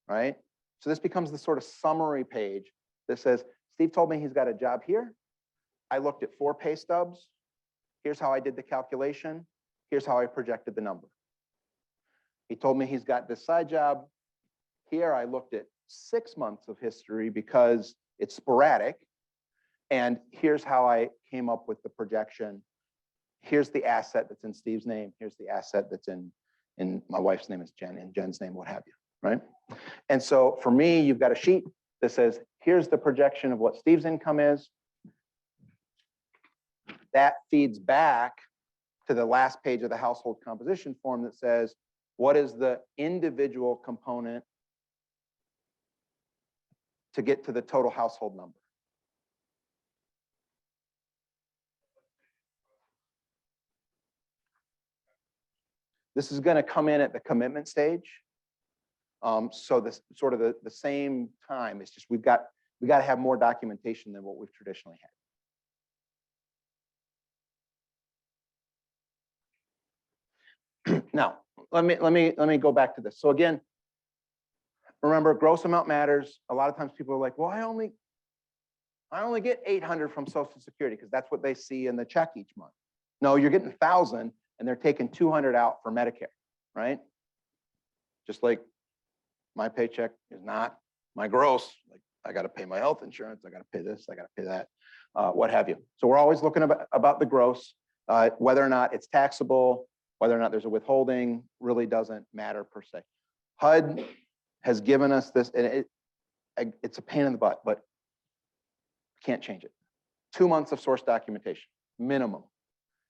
right? So this becomes the sort of summary page that says, Steve told me he's got a job here. I looked at 4 pay stubs. Here's how I did the calculation. Here's how I projected the number. He told me he's got this side job. Here I looked at 6 months of history because it's sporadic. And here's how I came up with the projection. Here's the asset that's in Steve's name. Here's the asset that's in my wife's name is Jen, and Jen's name, what have you, right? And so for me, you've got a sheet that says, here's the projection of what Steve's income is. That feeds back to the last page of the household composition form that says, what is the individual component to get to the total household number? This is going to come in at the commitment stage. So this sort of the same time. It's just we got to have more documentation than what we've traditionally had. Now, let me go back to this. So again, remember, gross amount matters. A lot of times people are like, well, I only get 800 from Social Security because that's what they see in the check each month. No, you're getting 1,000. And they're taking 200 out for Medicare, right? Just like my paycheck is not my gross. Like I got to pay my health insurance. I got to pay this. I got to pay that, what have you. So we're always looking about the gross, whether or not it's taxable, whether or not there's a withholding really doesn't matter per se. HUD has given us this, and it's a pain in the butt, but can't change it. 2 months of source documentation, minimum.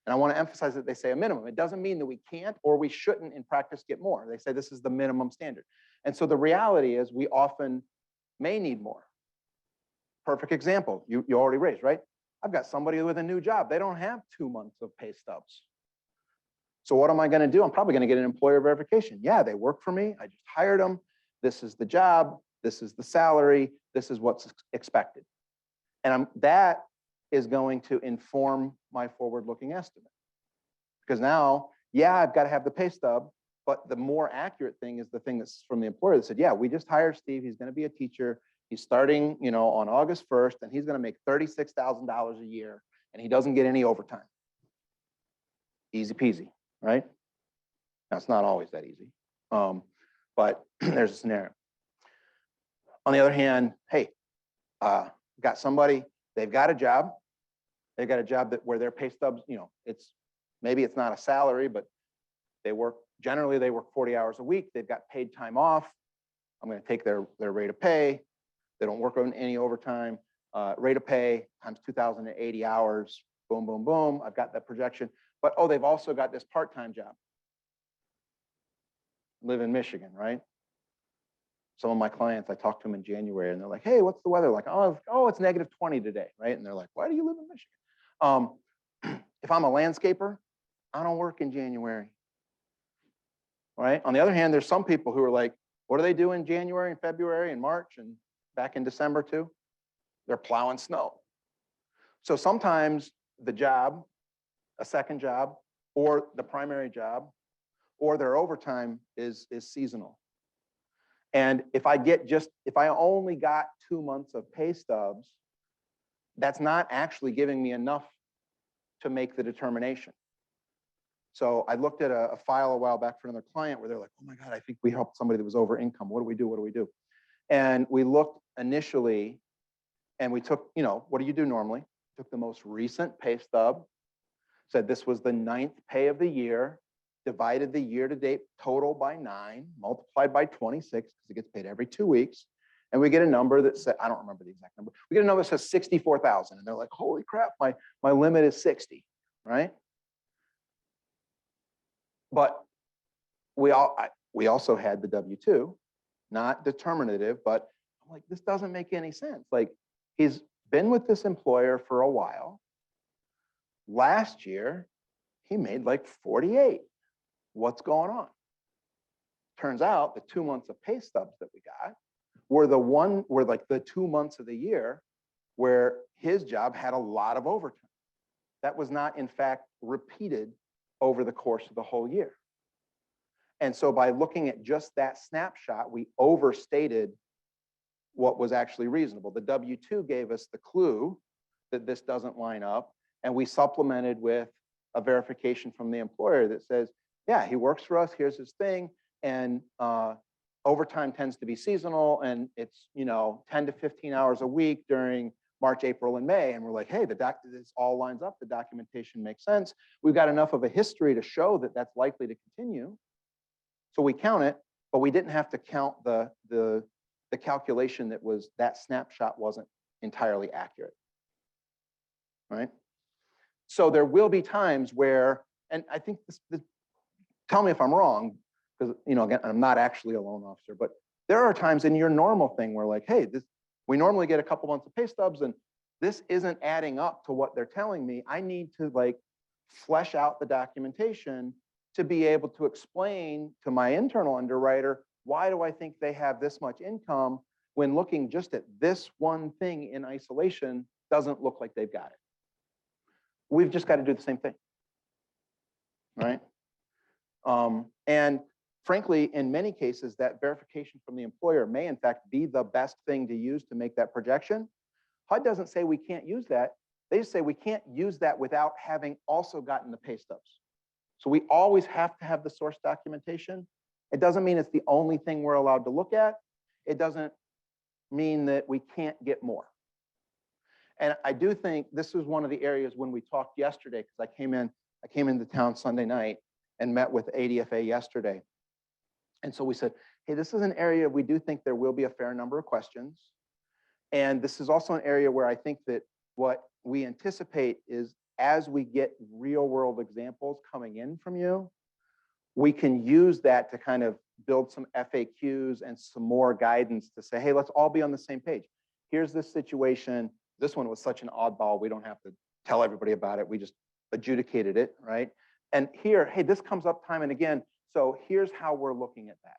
And I want to emphasize that they say a minimum. It doesn't mean that we can't or we shouldn't in practice get more. They say this is the minimum standard. And so the reality is we often may need more. Perfect example, you already raised, right? I've got somebody with a new job. They don't have 2 months of pay stubs. So what am I going to do? I'm probably going to get an employer verification. Yeah, they work for me. I just hired them. This is the job. This is the salary. This is what's expected. And that is going to inform my forward-looking estimate. Because now, yeah, I've got to have the pay stub, but the more accurate thing is the thing that's from the employer that said, yeah, we just hired Steve. He's going to be a teacher. He's starting, on August 1st, and he's going to make $36,000 a year, and he doesn't get any overtime. Easy peasy, right? Now, it's not always that easy, but there's a scenario. On the other hand, hey, got somebody, they've got a job. They've got a job where their pay stubs, maybe it's not a salary, but generally they work 40 hours a week. They've got paid time off. I'm going to take their rate of pay. They don't work on any overtime. Rate of pay times 2,080 hours. boom, boom, boom. I've got that projection. But, oh, they've also got this part-time job. Live in Michigan, right? Some of my clients, I talked to them in January and they're like, hey, what's the weather like? Oh, it's -20 today, right? And they're like, why do you live in Michigan? If I'm a landscaper, I don't work in January, right? On the other hand, there's some people who are like, what do they do in January and February and March and back in December too? They're plowing snow. So sometimes the job, a second job, or the primary job, or their overtime is seasonal. And if I only got 2 months of pay stubs, that's not actually giving me enough to make the determination. So I looked at a file a while back for another client where they're like, oh my God, I think we helped somebody that was over income. What do we do? What do we do? And we looked initially and we took, what do you do normally? Took the most recent pay stub, said this was the 9th pay of the year, divided the year-to-date total by 9, multiplied by 26, because it gets paid every 2 weeks. And we get a number that says, I don't remember the exact number. We get a number that says 64,000. And they're like, holy crap, my limit is 60, right? But we also had the W-2, not determinative, but I'm like, this doesn't make any sense. Like, he's been with this employer for a while. Last year, he made like 48. What's going on? Turns out the 2 months of pay stubs that we got were like the 2 months of the year where his job had a lot of overtime. That was not, in fact, repeated over the course of the whole year. And so by looking at just that snapshot, we overstated what was actually reasonable. The W-2 gave us the clue that this doesn't line up, and we supplemented with a verification from the employer that says, yeah, he works for us, here's his thing, and overtime tends to be seasonal, and it's 10 to 15 hours a week during March, April, and May. And we're like, hey, this all lines up, the documentation makes sense. We've got enough of a history to show that that's likely to continue. So we count it, but we didn't have to count the calculation that snapshot wasn't entirely accurate, right? So there will be times where, and I think this tell me if I'm wrong, because again, I'm not actually a loan officer, but there are times in your normal thing where like, hey, we normally get a couple months of pay stubs and this isn't adding up to what they're telling me. I need to like flesh out the documentation to be able to explain to my internal underwriter, why do I think they have this much income when looking just at this one thing in isolation doesn't look like they've got it. We've just got to do the same thing, right? And frankly, in many cases, that verification from the employer may in fact be the best thing to use to make that projection. HUD doesn't say we can't use that. They just say we can't use that without having also gotten the pay stubs. So we always have to have the source documentation. It doesn't mean it's the only thing we're allowed to look at. It doesn't mean that we can't get more. And I do think this was one of the areas when we talked yesterday, because I came into town Sunday night and met with ADFA yesterday. And so we said, hey, this is an area we do think there will be a fair number of questions. And this is also an area where I think that what we anticipate is as we get real world examples coming in from you, we can use that to kind of build some FAQs and some more guidance to say, hey, let's all be on the same page. Here's this situation. This one was such an oddball. We don't have to tell everybody about it. We just adjudicated it, right? And here, hey, this comes up time and again. So here's how we're looking at that,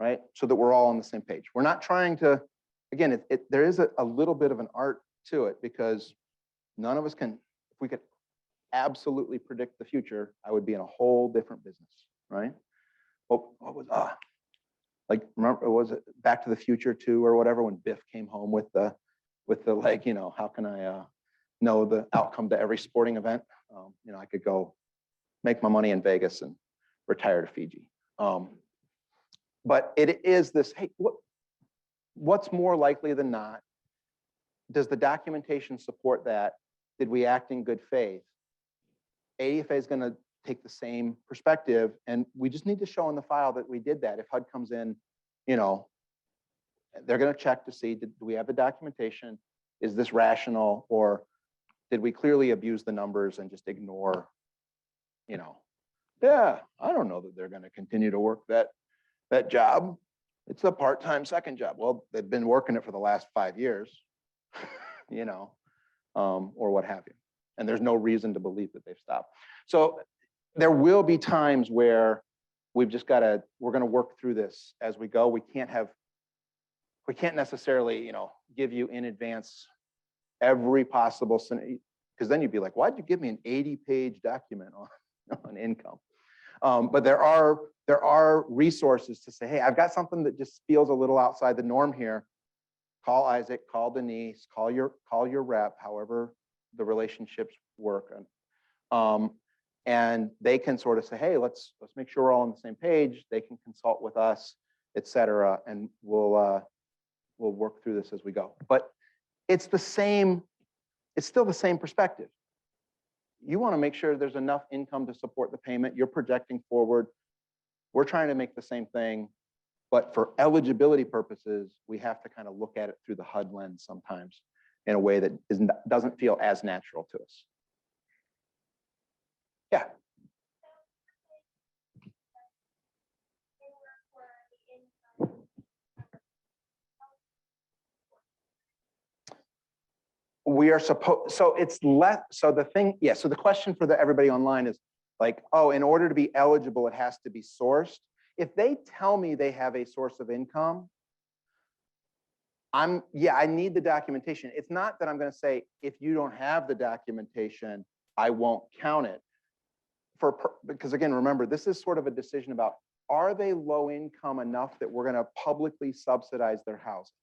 right? So that we're all on the same page. We're not trying to, again, there is a little bit of an art to it because none of us can, if we could absolutely predict the future, I would be in a whole different business, right? What was, like, remember, was it Back to the Future 2 or whatever, when Biff came home with the like, how can I know the outcome to every sporting event? I could go make my money in Vegas and retire to Fiji. But it is this, hey, what's more likely than not? Does the documentation support that? Did we act in good faith? ADFA is going to take the same perspective, and we just need to show in the file that we did that. If HUD comes in, they're going to check to see, do we have the documentation? Is this rational? Or did we clearly abuse the numbers and just ignore, yeah, I don't know that they're going to continue to work that job. It's a part-time second job. Well, they've been working it for the last 5 years, or what have you. And there's no reason to believe that they've stopped. So there will be times where we're going to work through this as we go. We can't necessarily, give you in advance every possible scenario, because then you'd be like, why'd you give me an 80-page document on income? But there are resources to say, hey, I've got something that just feels a little outside the norm here. Call Isaac, call Denise, call your rep, however the relationships work. And they can sort of say, hey, let's make sure we're all on the same page. They can consult with us, et cetera, and we'll work through this as we go. But it's still the same perspective. You want to make sure there's enough income to support the payment. You're projecting forward. We're trying to make the same thing, but for eligibility purposes, we have to kind of look at it through the HUD lens sometimes in a way that doesn't feel as natural to us. Yeah. We are supposed, so it's less, so the thing, yeah, so the question for everybody online is like, oh, in order to be eligible, it has to be sourced. If they tell me they have a source of income, I need the documentation. It's not that I'm going to say, if you don't have the documentation, I won't count it. Because again, remember, this is sort of a decision about, are they low income enough that we're going to publicly subsidize their housing?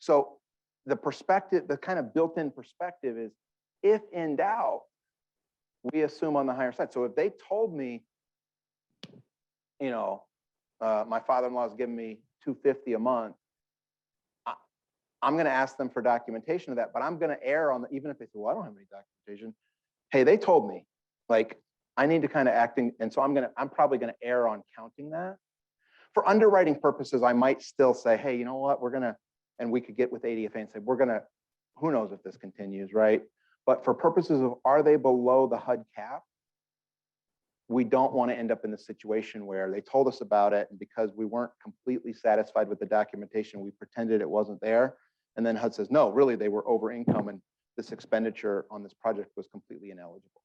So the perspective, the kind of built-in perspective is, if in doubt, we assume on the higher side. So if they told me, my father-in-law is giving me $250 a month, I'm going to ask them for documentation of that, but I'm going to err on even if they say, well, I don't have any documentation. Hey, they told me, like, I need to kind of acting, and so I'm probably going to err on counting that. For underwriting purposes, I might still say, hey, you know what, and we could get with ADFA and say, who knows if this continues, right? But for purposes of, are they below the HUD cap? We don't want to end up in the situation where they told us about it, and because we weren't completely satisfied with the documentation, we pretended it wasn't there. And then HUD says, no, really, they were over income and this expenditure on this project was completely ineligible.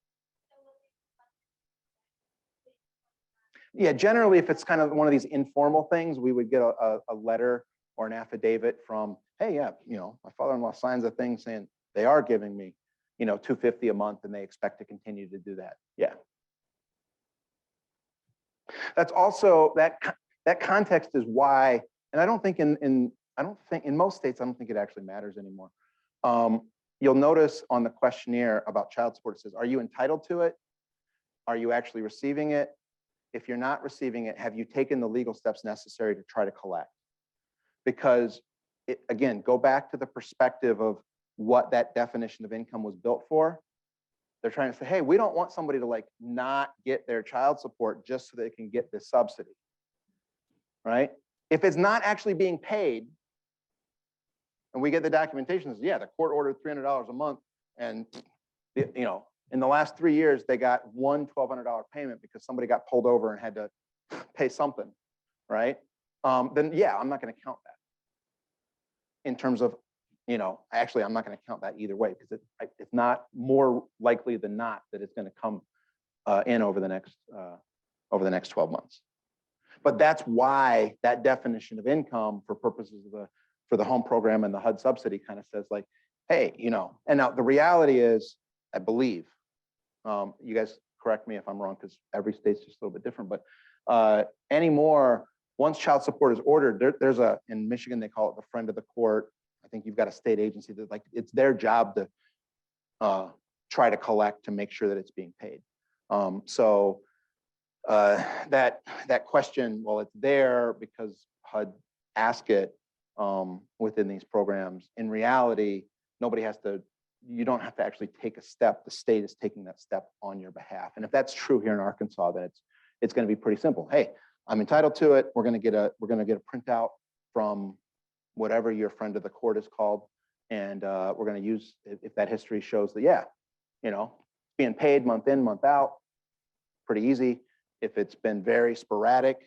Yeah, generally, if it's kind of one of these informal things, we would get a letter or an affidavit from, hey, yeah, my father-in-law signs a thing saying they are giving me, $250 a month and they expect to continue to do that. Yeah. That's also, that context is why, and I don't think in most states, I don't think it actually matters anymore. You'll notice on the questionnaire about child support, it says, are you entitled to it? Are you actually receiving it? If you're not receiving it, have you taken the legal steps necessary to try to collect? Because, again, go back to the perspective of what that definition of income was built for. They're trying to say, hey, we don't want somebody to not get their child support just so they can get this subsidy, right? If it's not actually being paid, and we get the documentation that says, yeah, the court ordered $300 a month, and in the last 3 years, they got one $1,200 payment because somebody got pulled over and had to pay something, right? Then yeah, I'm not going to count that. In terms of, actually, I'm not going to count that either way because it's not more likely than not that it's going to come in over the next 12 months. But that's why that definition of income for purposes of for the home program and the HUD subsidy kind of says like, hey, and now the reality is, I believe, you guys correct me if I'm wrong because every state's just a little bit different, but anymore, once child support is ordered, there's in Michigan, they call it the friend of the court. I think you've got a state agency that it's their job to try to collect to make sure that it's being paid. So that question, well, it's there because HUD asked it within these programs. In reality, you don't have to actually take a step. The state is taking that step on your behalf. And if that's true here in Arkansas, then it's going to be pretty simple. Hey, I'm entitled to it. We're going to get a printout from whatever your friend of the court is called, And we're going to use, if that history shows that, yeah, you know, being paid month in, month out, pretty easy. If it's been very sporadic,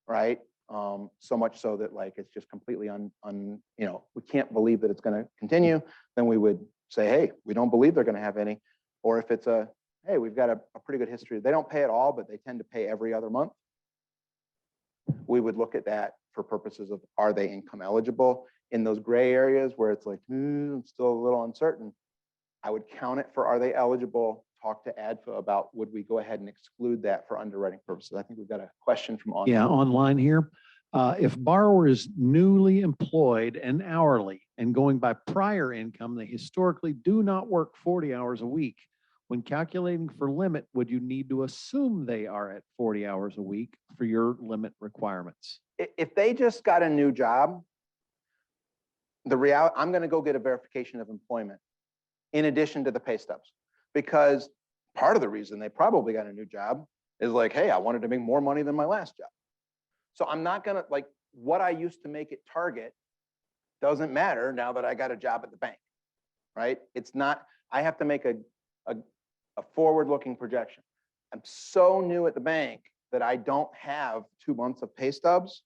right? So much so that like it's just completely you know, we can't believe that it's going to continue, then we would say, hey, we don't believe they're going to have any. Or if it's hey, we've got a pretty good history. They don't pay at all, but they tend to pay every other month. We would look at that for purposes of, are they income eligible? In those gray areas where it's like, I'm still a little uncertain, I would count it for, are they eligible? Talk to ADFA about, would we go ahead and exclude that for underwriting purposes? I think we've got a question from online. Yeah, online here. If borrower is newly employed and hourly and going by prior income, they historically do not work 40 hours a week. When calculating for limit, would you need to assume they are at 40 hours a week for your limit requirements? If they just got a new job, I'm going to go get a verification of employment in addition to the pay stubs, because part of the reason they probably got a new job is like, hey, I wanted to make more money than my last job. So I'm not going to, like, what I used to make at Target doesn't matter now that I got a job at the bank, right? It's not, I have to make a forward-looking projection. I'm so new at the bank that I don't have 2 months of pay stubs,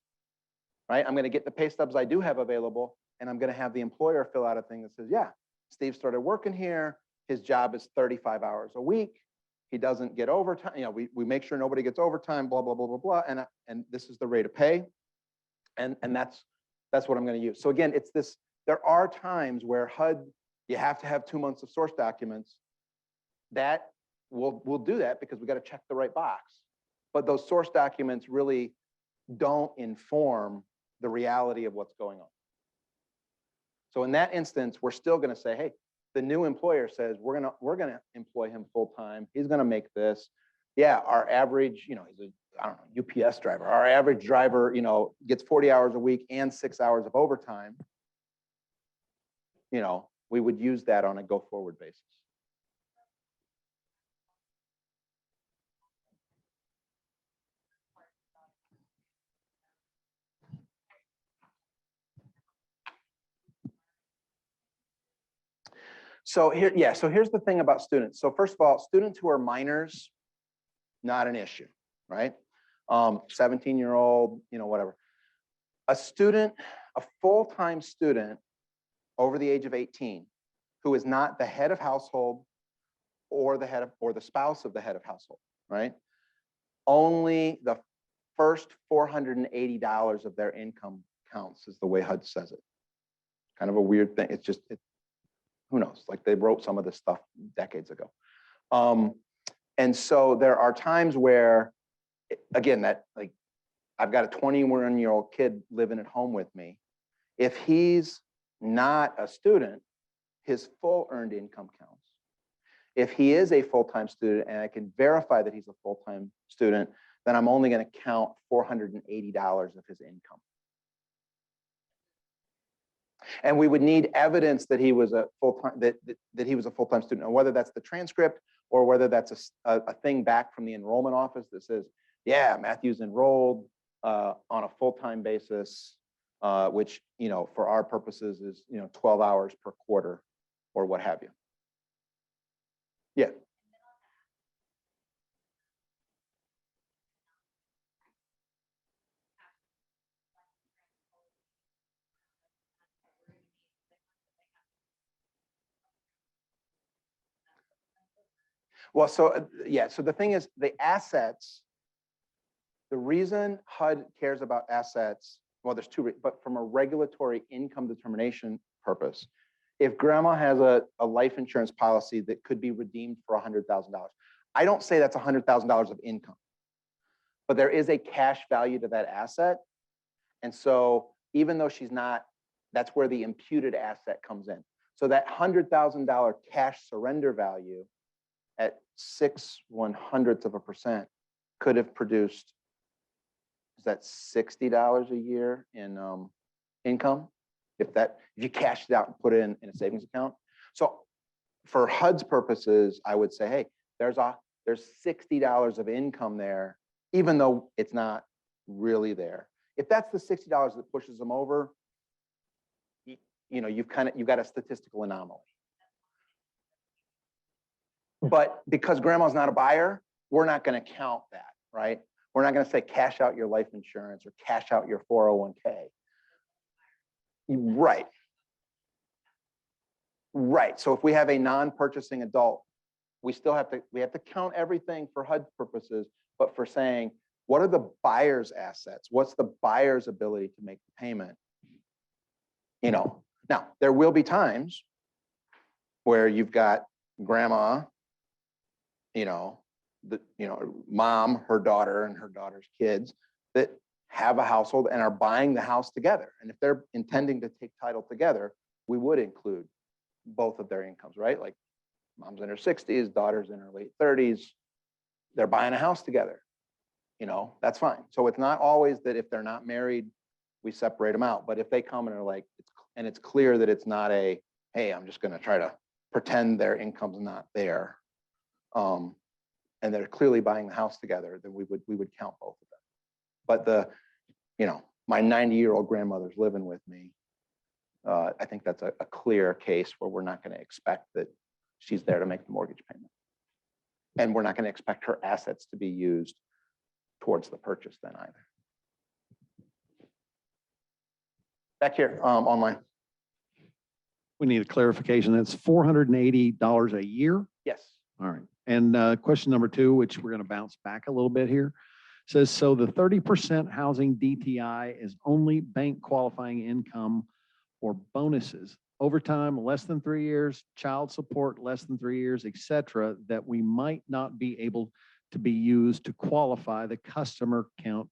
right? I'm going to get the pay stubs I do have available, and I'm going to have the employer fill out a thing that says, yeah, Steve started working here. His job is 35 hours a week. He doesn't get overtime. You know, we make sure nobody gets overtime, blah, blah, blah, blah, blah. And this is the rate of pay. And that's what I'm going to use. So again, it's this, there are times where HUD, you have to have 2 months of source documents. That we'll do that because we got to check the right box. But those source documents really don't inform the reality of what's going on. So in that instance, we're still going to say, hey, the new employer says we're gonna employ him full time. He's going to make this. Yeah, our average, you know, he's a, I don't know, UPS driver. Our average driver, you know, gets 40 hours a week and 6 hours of overtime. You know, we would use that on a go forward basis. So here, yeah, so here's the thing about students. So first of all, students who are minors, not an issue, right? 17-year-old, you know, whatever. A student, a full-time student over the age of 18, who is not the head of household or the spouse of the head of household, right? Only the first $480 of their income counts, is the way HUD says it. Kind of a weird thing. It's just, who knows? Like they wrote some of this stuff decades ago. And so there are times where, again, that like I've got a 21-year-old kid living at home with me. If he's not a student, his full earned income counts. If he is a full-time student and I can verify that he's a full-time student, then I'm only going to count $480 of his income. And we would need evidence that he was a full-time that he was a full-time student, and whether that's the transcript or whether that's a thing back from the enrollment office that says, yeah, Matthew's enrolled on a full-time basis, which, you know, for our purposes is, you know, 12 hours per quarter or what have you. Yeah. Well, so yeah, so the thing is, the assets, the reason HUD cares about assets, well, there's two, but from a regulatory income determination purpose, if grandma has a life insurance policy that could be redeemed for $100,000, I don't say that's $100,000 of income, but there is a cash value to that asset. And so even though she's not, that's where the imputed asset comes in. So that $100,000 cash surrender value at 0.06% could have produced, is that $60 a year in income? If you cashed it out and put it in a savings account. So for HUD's purposes, I would say, hey, there's $60 of income there, even though it's not really there. If that's the $60 that pushes them over, you've got a statistical anomaly. But because grandma's not a buyer, we're not going to count that, right? We're not going to say cash out your life insurance or cash out your 401k. Right. Right. So if we have a non-purchasing adult, we have to count everything for HUD purposes, but for saying, what are the buyer's assets? What's the buyer's ability to make the payment? Now there will be times where you've got grandma, mom, her daughter, and her daughter's kids that have a household and are buying the house together. And if they're intending to take title together, we would include both of their incomes, right? Like mom's in her 60s, daughter's in her late 30s. They're buying a house together. That's fine. So it's not always that if they're not married, we separate them out. But if they come and are like, and it's clear that it's not a, hey, I'm just going to try to pretend their income's not there, and they're clearly buying the house together, then we would count both of them. But my 90-year-old grandmother's living with me. I think that's a clear case where we're not going to expect that she's there to make the mortgage payment. And we're not going to expect her assets to be used towards the purchase then either. Back here, online. We need a clarification. That's $480 a year? Yes. All right. And question number 2, which we're going to bounce back a little bit here, says, so the 30% housing DTI is only bank qualifying income or bonuses, overtime less than 3 years, child support less than 3 years, et cetera, that we might not be able to be used to qualify the customer count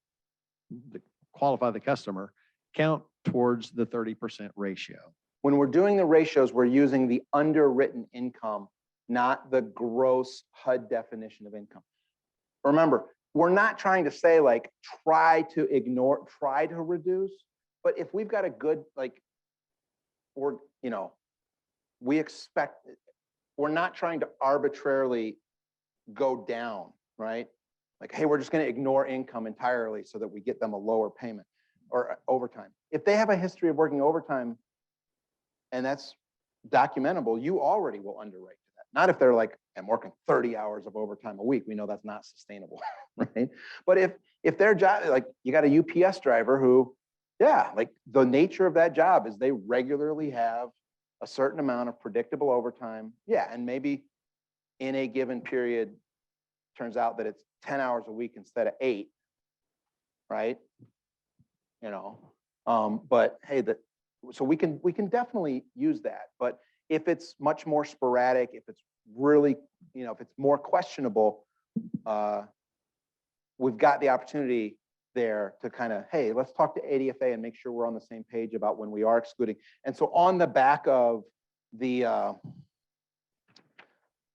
towards the 30% ratio. When we're doing the ratios, we're using the underwritten income, not the gross HUD definition of income. Remember, we're not trying to say like, try to ignore, try to reduce, but if we've got a good, we expect, we're not trying to arbitrarily go down, right? Like, hey, we're just going to ignore income entirely so that we get them a lower payment or overtime. If they have a history of working overtime and that's documentable, you already will underwrite to that. Not if they're like, I'm working 30 hours of overtime a week. We know that's not sustainable, right? But if their job, like you got a UPS driver who, yeah, like the nature of that job is they regularly have a certain amount of predictable overtime. Yeah, and maybe in a given period, turns out that it's 10 hours a week instead of 8, right? But hey, so we can definitely use that. But if it's much more sporadic, if it's really, if it's more questionable, we've got the opportunity there to kind of, hey, let's talk to ADFA and make sure we're on the same page about when we are excluding. And so on the back of the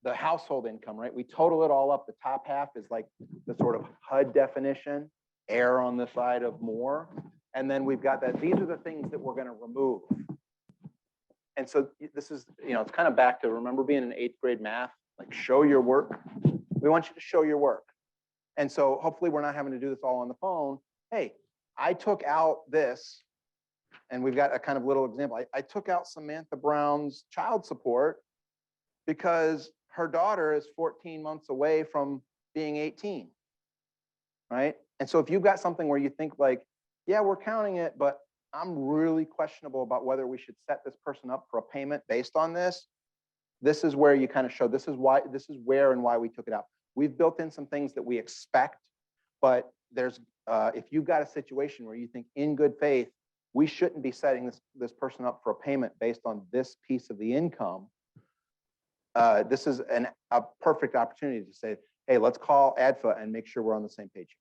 household income, right? We total it all up. The top half is like the sort of HUD definition, err on the side of more. And then we've got that, these are the things that we're going to remove. And so this is, it's kind of back to, remember being in 8th grade math, like show your work. We want you to show your work. And so hopefully we're not having to do this all on the phone. Hey, I took out this, and we've got a kind of little example. I took out Samantha Brown's child support because her daughter is 14 months away from being 18, right? And so if you've got something where you think like, yeah, we're counting it, but I'm really questionable about whether we should set this person up for a payment based on this, this is where you kind of show, this is where and why we took it out. We've built in some things that we expect, but there's, if you've got a situation where you think in good faith, we shouldn't be setting this person up for a payment based on this piece of the income, this is a perfect opportunity to say, hey, let's call ADFA and make sure we're on the same page.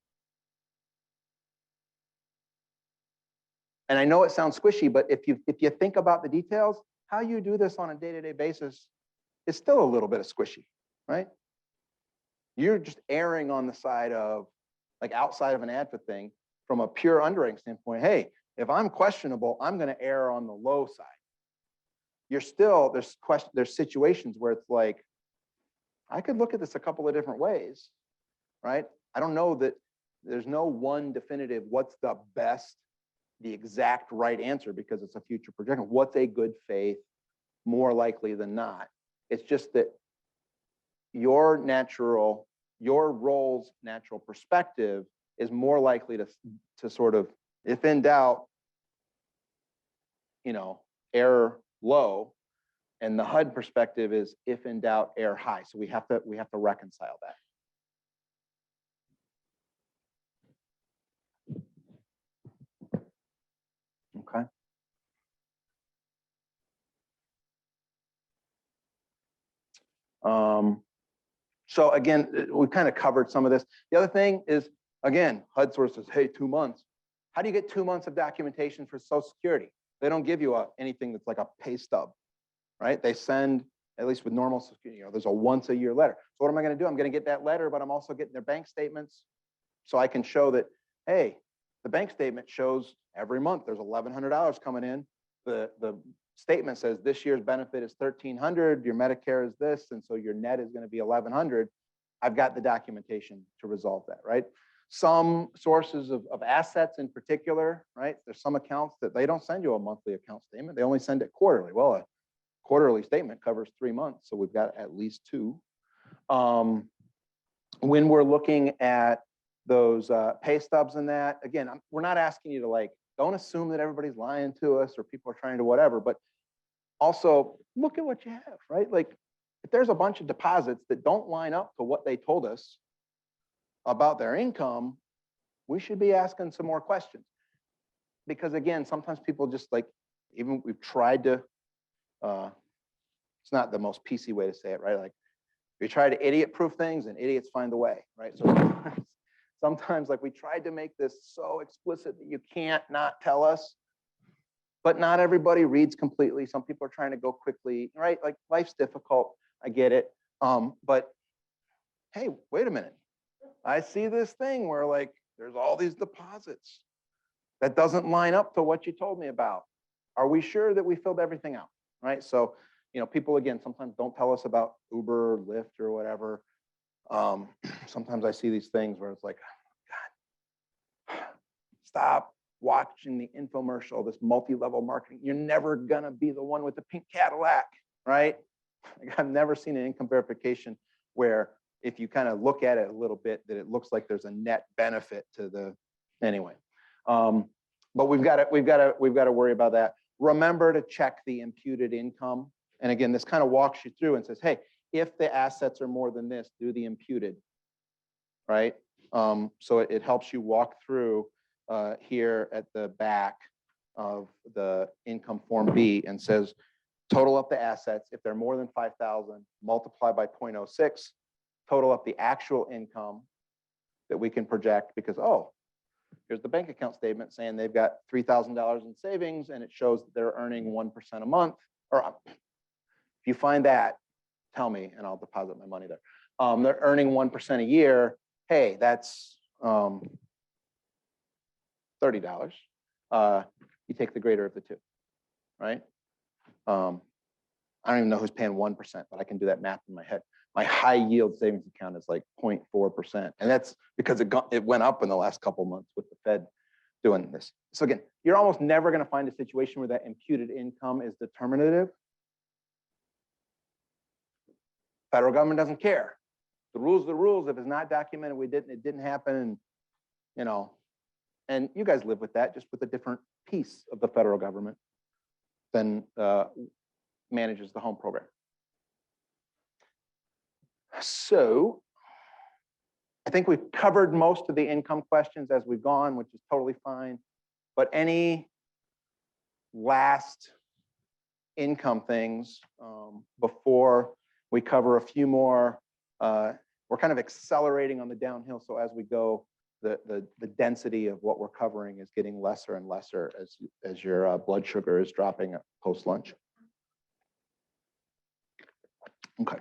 And I know it sounds squishy, but if you think about the details, how you do this on a day-to-day basis is still a little bit of squishy, right? You're just erring on the side of, like outside of an ADFA thing, from a pure underwriting standpoint, hey, if I'm questionable, I'm going to err on the low side. You're still, there's situations where it's like, I could look at this a couple of different ways, right? I don't know that there's no one definitive, what's the best the exact right answer because it's a future projection. What's a good faith? More likely than not. It's just that your role's natural perspective is more likely to sort of, if in doubt, err low, and the HUD perspective is if in doubt, err high. So we have to reconcile that. Okay. So again, we kind of covered some of this. The other thing is, again, HUD source says, hey, 2 months. How do you get 2 months of documentation for Social Security? They don't give you anything that's like a pay stub, right? They send, at least with normal security, there's a once a year letter. So what am I going to do? I'm going to get that letter, but I'm also getting their bank statements so I can show that, hey, the bank statement shows every month there's $1,100 coming in. The statement says this year's benefit is $1,300, your Medicare is this, and so your net is going to be $1,100. I've got the documentation to resolve that, right? Some sources of assets in particular, right? There's some accounts that they don't send you a monthly account statement. They only send it quarterly. Well, a quarterly statement covers 3 months, so we've got at least 2. When we're looking at those pay stubs and that, again, we're not asking you to don't assume that everybody's lying to us or people are trying to whatever, but also look at what you have, right? If there's a bunch of deposits that don't line up to what they told us about their income, we should be asking some more questions. Because again, sometimes people just even we've tried to, it's not the most PC way to say it, right? We try to idiot proof things and idiots find the way, right? So sometimes we tried to make this so explicit that you can't not tell us, but not everybody reads completely. Some people are trying to go quickly, right? Life's difficult, I get it. But hey, wait a minute. I see this thing where there's all these deposits that doesn't line up to what you told me about. Are we sure that we filled everything out, right? So, people, again, sometimes don't tell us about Uber, or Lyft, or whatever. Sometimes I see these things where it's God, stop watching the infomercial, this multi-level marketing. You're never gonna be the one with the pink Cadillac, right? I've never seen an income verification where if you kind of look at it a little bit, that it looks like there's a net benefit to the, anyway. But we've got to worry about that. Remember to check the imputed income. And again, this kind of walks you through and says, hey, if the assets are more than this, do the imputed, right? So it helps you walk through here at the back of the income form B and says, total up the assets. If they're more than 5,000, multiply by 0.06, total up the actual income that we can project because, oh, here's the bank account statement saying they've got $3,000 in savings and it shows that they're earning 1% a month. Or if you find that, tell me and I'll deposit my money there. They're earning 1% a year. Hey, that's $30. You take the greater of the two, right? I don't even know who's paying 1%, but I can do that math in my head. My high yield savings account is 0.4%. And that's because it went up in the last couple of months with the Fed doing this. So again, you're almost never going to find a situation where that imputed income is determinative. Federal government doesn't care. The rules are the rules. If it's not documented, it didn't happen. And you guys live with that, just with a different piece of the federal government than manages the home program. So I think we've covered most of the income questions as we've gone, which is totally fine. But any last income things before we cover a few more? We're kind of accelerating on the downhill. So as we go, the density of what we're covering is getting lesser and lesser as your blood sugar is dropping post lunch. Okay.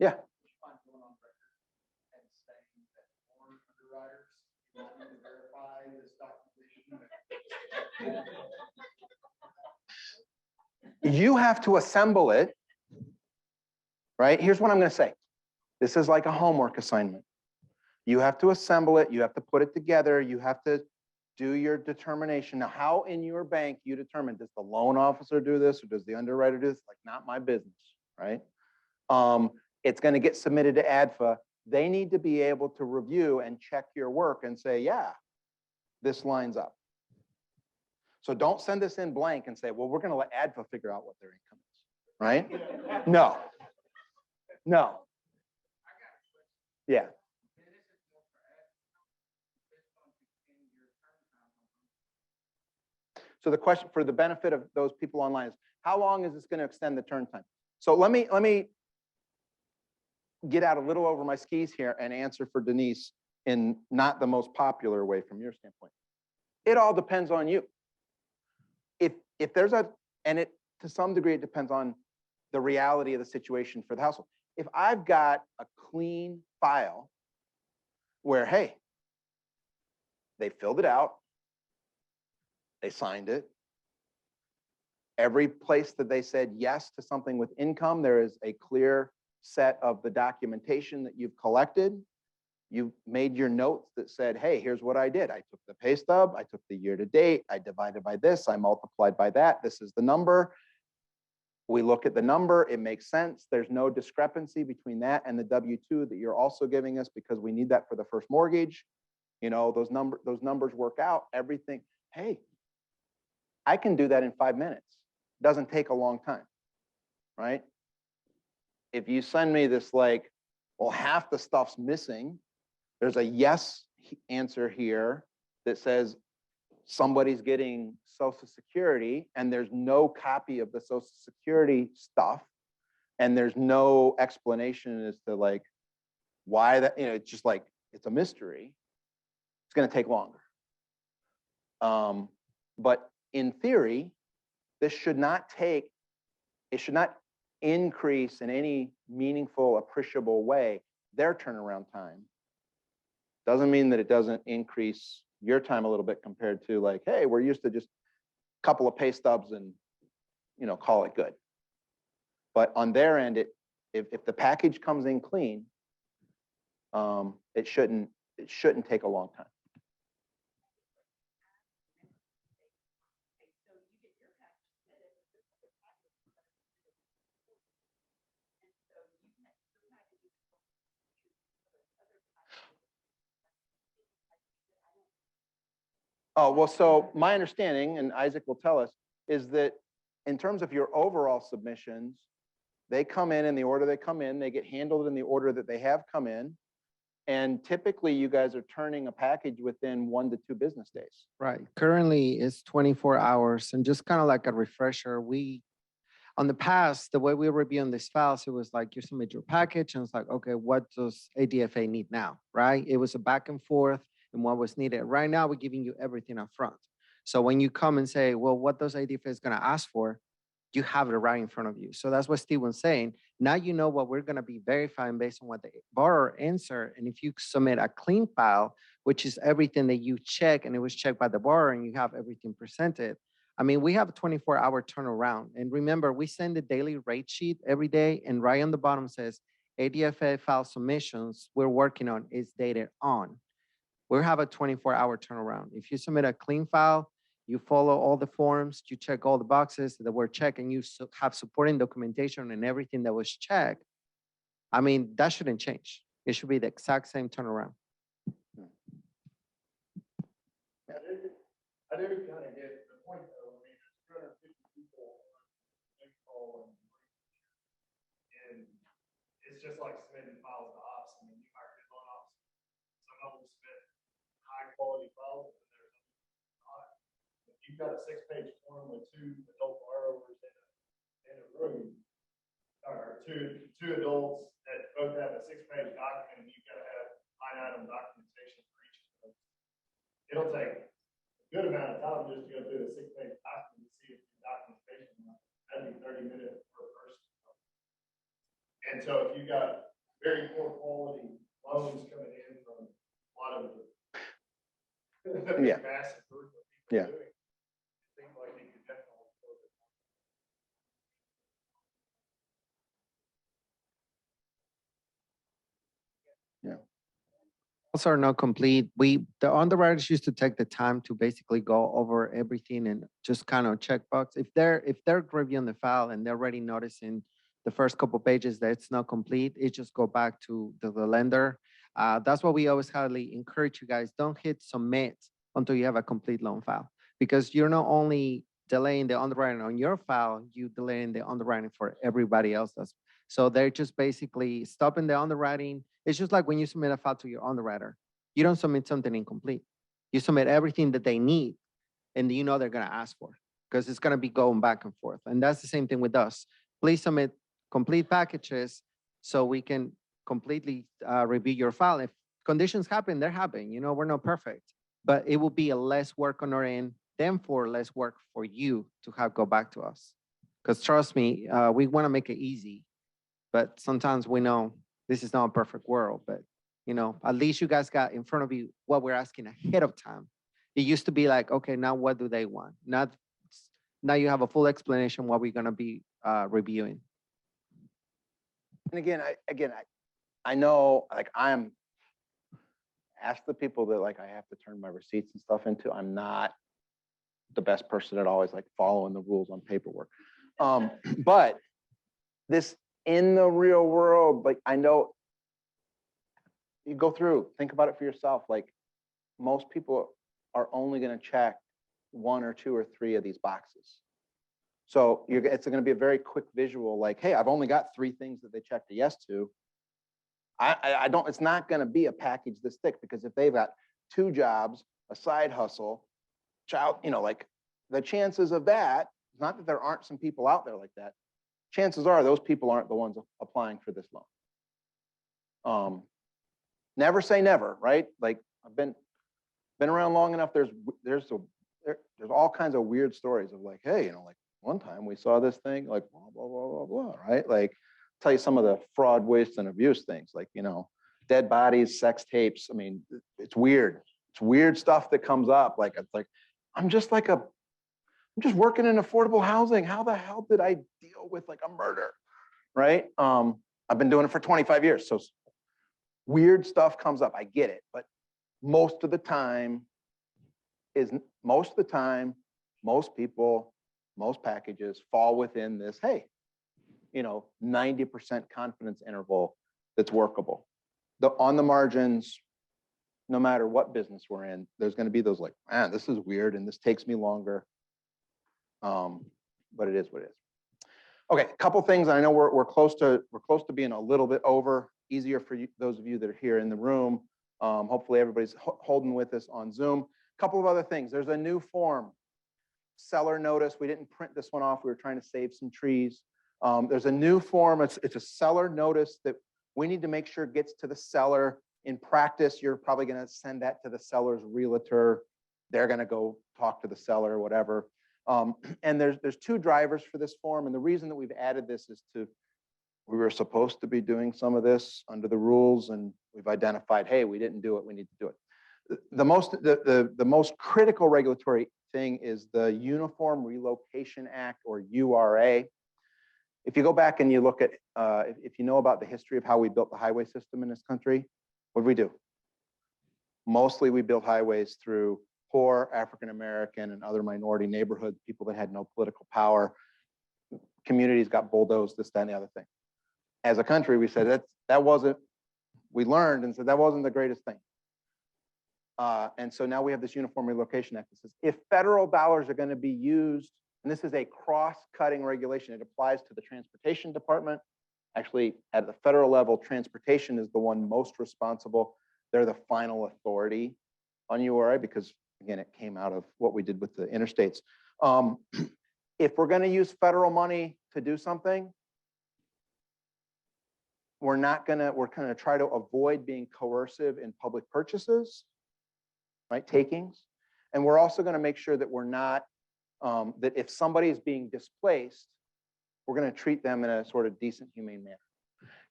Yeah. You have to assemble it, right? Here's what I'm going to say. This is like a homework assignment. You have to assemble it. You have to put it together. You have to do your determination. Now, how in your bank you determine, does the loan officer do this or does the underwriter do this? Like, not my business, right? It's going to get submitted to ADFA. They need to be able to review and check your work and say, yeah, this lines up. So don't send this in blank and say, well, we're going to let ADFA figure out what their income is, right? No, no. Yeah. So the question, for the benefit of those people online, is how long is this going to extend the turn time? So let me get out a little over my skis here and answer for Denise in not the most popular way from your standpoint. It all depends on you. If there's to some degree, it depends on the reality of the situation for the household. If I've got a clean file where, hey, they filled it out, they signed it, every place that they said yes to something with income, there is a clear set of the documentation that you've collected. You made your notes that said, hey, here's what I did. I took the pay stub, I took the year to date, I divided by this, I multiplied by that. This is the number. We look at the number, it makes sense. There's no discrepancy between that and the W-2 that you're also giving us because we need that for the first mortgage. You know, those numbers work out, everything. Hey, I can do that in 5 minutes. Doesn't take a long time, right? If you send me this like, well, half the stuff's missing, there's a yes answer here that says somebody's getting Social Security and there's no copy of the Social Security stuff and there's no explanation as to like why that, you know, it's just like, it's a mystery. It's going to take longer. But in theory, this should not increase in any meaningful, appreciable way their turnaround time. Doesn't mean that it doesn't increase your time a little bit compared to like, hey, we're used to just a couple of pay stubs and, you know, call it good. But on their end, if the package comes in clean, it shouldn't take a long time. Oh, well, so my understanding, and Isaac will tell us, is that in terms of your overall submissions, they come in the order they come in, they get handled in the order that they have come in. And typically you guys are turning a package within 1 to 2 business days. Right. Currently it's 24 hours. And just kind of like a refresher, on the past, the way we were reviewing these files, it was like you submit your package and it's like, okay, what does ADFA need now, right? It was a back and forth and what was needed. Right now, we're giving you everything up front. So when you come and say, well, what does ADFA is going to ask for? You have it right in front of you. So that's what Steve was saying. Now you know what we're going to be verifying based on what the borrower answered. And if you submit a clean file, which is everything that you check and it was checked by the borrower and you have everything presented, I mean, we have a 24-hour turnaround. And remember, we send the daily rate sheet every day and right on the bottom says ADFA file submissions we're working on is dated on. We have a 24-hour turnaround. If you submit a clean file, you follow all the forms, you check all the boxes that were checked, and you have supporting documentation and everything that was checked, I mean, that shouldn't change. It should be the exact same turnaround. I do kind of get the point though. I mean, there's 250 people on call and it's just like submitting files to ops. I mean, you hire good loan ops. Some of them submit high quality files, and there's not. If you've got a 6-page form with 2 adult borrowers in a room, or two adults that both have a 6-page document, and you've got to have line item documentation for each of them. It'll take a good amount of time just to go through the 6-page document to see if the documentation is not. That'd be 30 minutes per person. And so if you got very poor quality loans coming in from a lot of the Yeah. massive group of people Yeah. doing it, it seems like you could definitely close it. files are not complete. The underwriters used to take the time to basically go over everything and just kind of check box. If they're reviewing the file and they're already noticing the first couple pages that it's not complete, it just go back to the lender. That's why we always highly encourage you guys, don't hit submit until you have a complete loan file, because you're not only delaying the underwriting on your file, you delaying the underwriting for everybody else. So they're just basically stopping the underwriting. It's just like when you submit a file to your underwriter, you don't submit something incomplete. You submit everything that they need, and you know they're going to ask for, because it's going to be going back and forth. And that's the same thing with us. Please submit complete packages so we can completely review your file. If conditions happen, they're happening. You know, we're not perfect, but it will be a less work on our end, therefore less work for you to have go back to us. Because trust me, we want to make it easy, but sometimes we know this is not a perfect world, but you know, at least you guys got in front of you what we're asking ahead of time. It used to be like, okay, now what do they want? Now you have a full explanation what we're going to be reviewing. And I know, like, ask the people that like I have to turn my receipts and stuff into. I'm not the best person at always like following the rules on paperwork. But this in the real world, like I know you go through, think about it for yourself. Like most people are only going to check 1 or 2 or 3 of these boxes. So it's going to be a very quick visual, like, hey, I've only got 3 things that they checked a yes to. I don't, it's not going to be a package this thick, because if they've got 2 jobs, a side hustle, child, you know, like the chances of that, not that there aren't some people out there like that, chances are those people aren't the ones applying for this loan. Never say never, right? Like I've been around long enough. There's all kinds of weird stories of like, hey, you know, like one time we saw this thing, like blah, blah, blah, blah, blah, right? Like tell you some of the fraud, waste, and abuse things, like, you know, dead bodies, sex tapes. I mean, it's weird. It's weird stuff that comes up. Like, it's like, I'm just working in affordable housing. How the hell did I deal with like a murder, right? I've been doing it for 25 years. So weird stuff comes up. I get it. But most of the time, most people, most packages fall within this, hey, you know, 90% confidence interval that's workable. On the margins, no matter what business we're in, there's going to be those like, man, this is weird and this takes me longer. But it is what it is. Okay, a couple things. I know we're close to being a little bit over. Easier for you, those of you that are here in the room. Hopefully everybody's holding with us on Zoom. A couple of other things. There's a new form, seller notice. We didn't print this one off. We were trying to save some trees. There's a new form. It's a seller notice that we need to make sure gets to the seller. In practice, you're probably going to send that to the seller's realtor. They're going to go talk to the seller or whatever. And there's 2 drivers for this form. And the reason that we've added this is we were supposed to be doing some of this under the rules, and we've identified, hey, we didn't do it. We need to do it. The most critical regulatory thing is the Uniform Relocation Act, or URA. If you go back and you look at, if you know about the history of how we built the highway system in this country, what did we do? Mostly we built highways through poor African-American and other minority neighborhoods, people that had no political power. Communities got bulldozed, this, that, and the other thing. As a country, we said we learned and said that wasn't the greatest thing. And so now we have this Uniform Relocation Act that says if federal dollars are going to be used, and this is a cross-cutting regulation, it applies to the Transportation Department. Actually, at the federal level, transportation is the one most responsible. They're the final authority on URA because, again, it came out of what we did with the interstates. If we're going to use federal money to do something, we're going to try to avoid being coercive in public purchases, right? Takings. And we're also going to make sure that we're not, that if somebody is being displaced, we're going to treat them in a sort of decent, humane manner.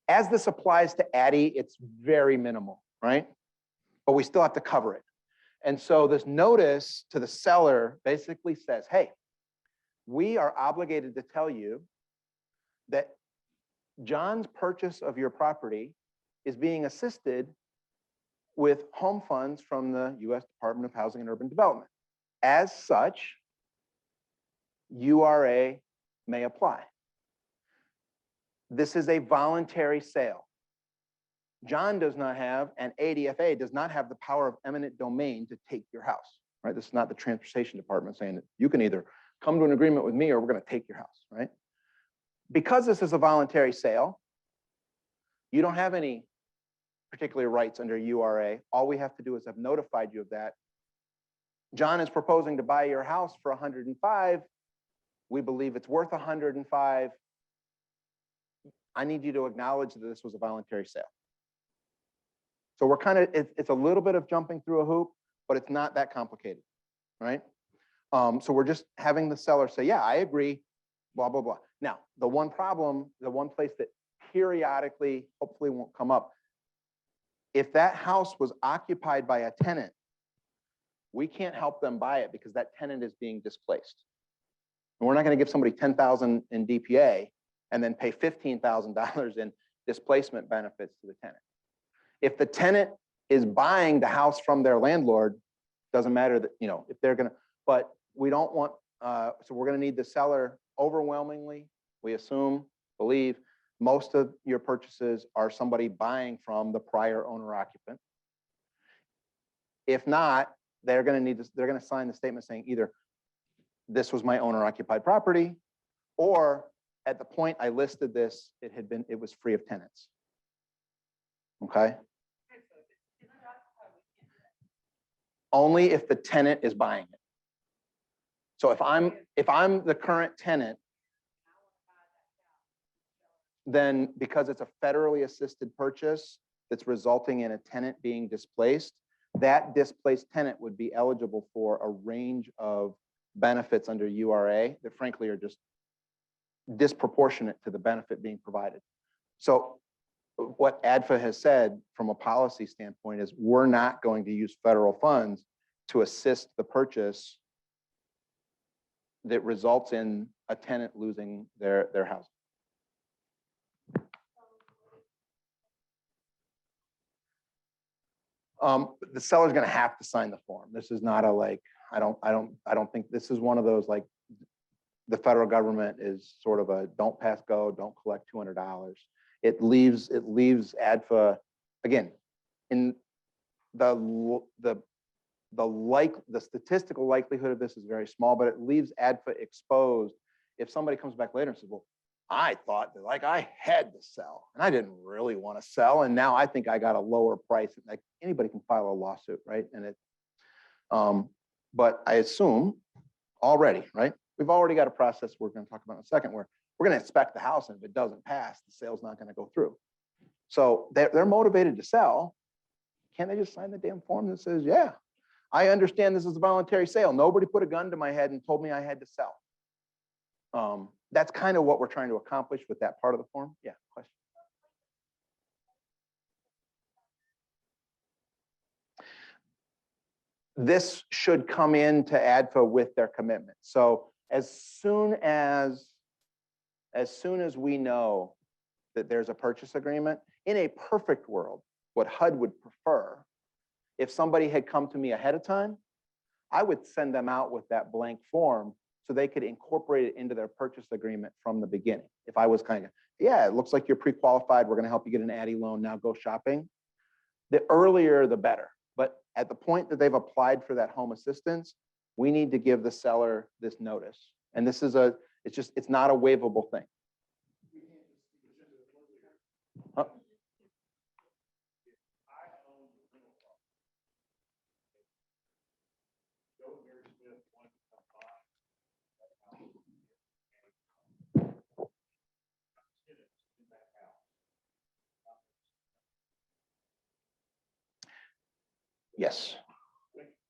As this applies to ADDI, it's very minimal, right? But we still have to cover it. And so this notice to the seller basically says, hey, we are obligated to tell you that John's purchase of your property is being assisted with home funds from the US Department of Housing and Urban Development. As such, URA may apply. This is a voluntary sale. John does not have, and ADFA does not have the power of eminent domain to take your house, right? This is not the transportation department saying that you can either come to an agreement with me or we're going to take your house, right? Because this is a voluntary sale, you don't have any particular rights under URA. All we have to do is have notified you of that. John is proposing to buy your house for 105. We believe it's worth 105. I need you to acknowledge that this was a voluntary sale. So we're kind of, it's a little bit of jumping through a hoop, but it's not that complicated, right? So we're just having the seller say, yeah, I agree, blah, blah, blah. Now, the one problem, the one place that periodically, hopefully won't come up, if that house was occupied by a tenant, we can't help them buy it because that tenant is being displaced. And we're not going to give somebody $10,000 in DPA and then pay $15,000 in displacement benefits to the tenant. If the tenant is buying the house from their landlord, doesn't matter that, you know, if they're going to, but we don't want, so we're going to need the seller overwhelmingly, we assume, believe, most of your purchases are somebody buying from the prior owner occupant. If not, they're going to need this, they're going to sign the statement saying either this was my owner occupied property, or at the point I listed this, it was free of tenants. Okay? Only if the tenant is buying it. So if I'm the current tenant, then because it's a federally assisted purchase that's resulting in a tenant being displaced, that displaced tenant would be eligible for a range of benefits under URA that frankly are just disproportionate to the benefit being provided. So what ADFA has said from a policy standpoint is we're not going to use federal funds to assist the purchase that results in a tenant losing their house. The seller's going to have to sign the form. This is not a like, I don't think this is one of those like the federal government is sort of a don't pass go, don't collect $200. It leaves ADFA again in the statistical likelihood of this is very small, but it leaves ADFA exposed if somebody comes back later and says, well, I thought that like I had to sell and I didn't really want to sell. And now I think I got a lower price. Like anybody can file a lawsuit, right? And it, but I assume already, right? We've already got a process we're going to talk about in a second where we're going to inspect the house. And if it doesn't pass, the sale's not going to go through. So they're motivated to sell. Can't they just sign the damn form that says, yeah, I understand this is a voluntary sale. Nobody put a gun to my head and told me I had to sell. That's kind of what we're trying to accomplish with that part of the form. Yeah, question. This should come into ADFA with their commitment. So as soon as we know that there's a purchase agreement, in a perfect world, what HUD would prefer, if somebody had come to me ahead of time, I would send them out with that blank form so they could incorporate it into their purchase agreement from the beginning. If I was kind of, yeah, it looks like you're pre-qualified, we're going to help you get an ADDI loan, now go shopping. The earlier, the better. But at the point that they've applied for that home assistance, we need to give the seller this notice. And this is it's not a waivable thing. Huh? Yes.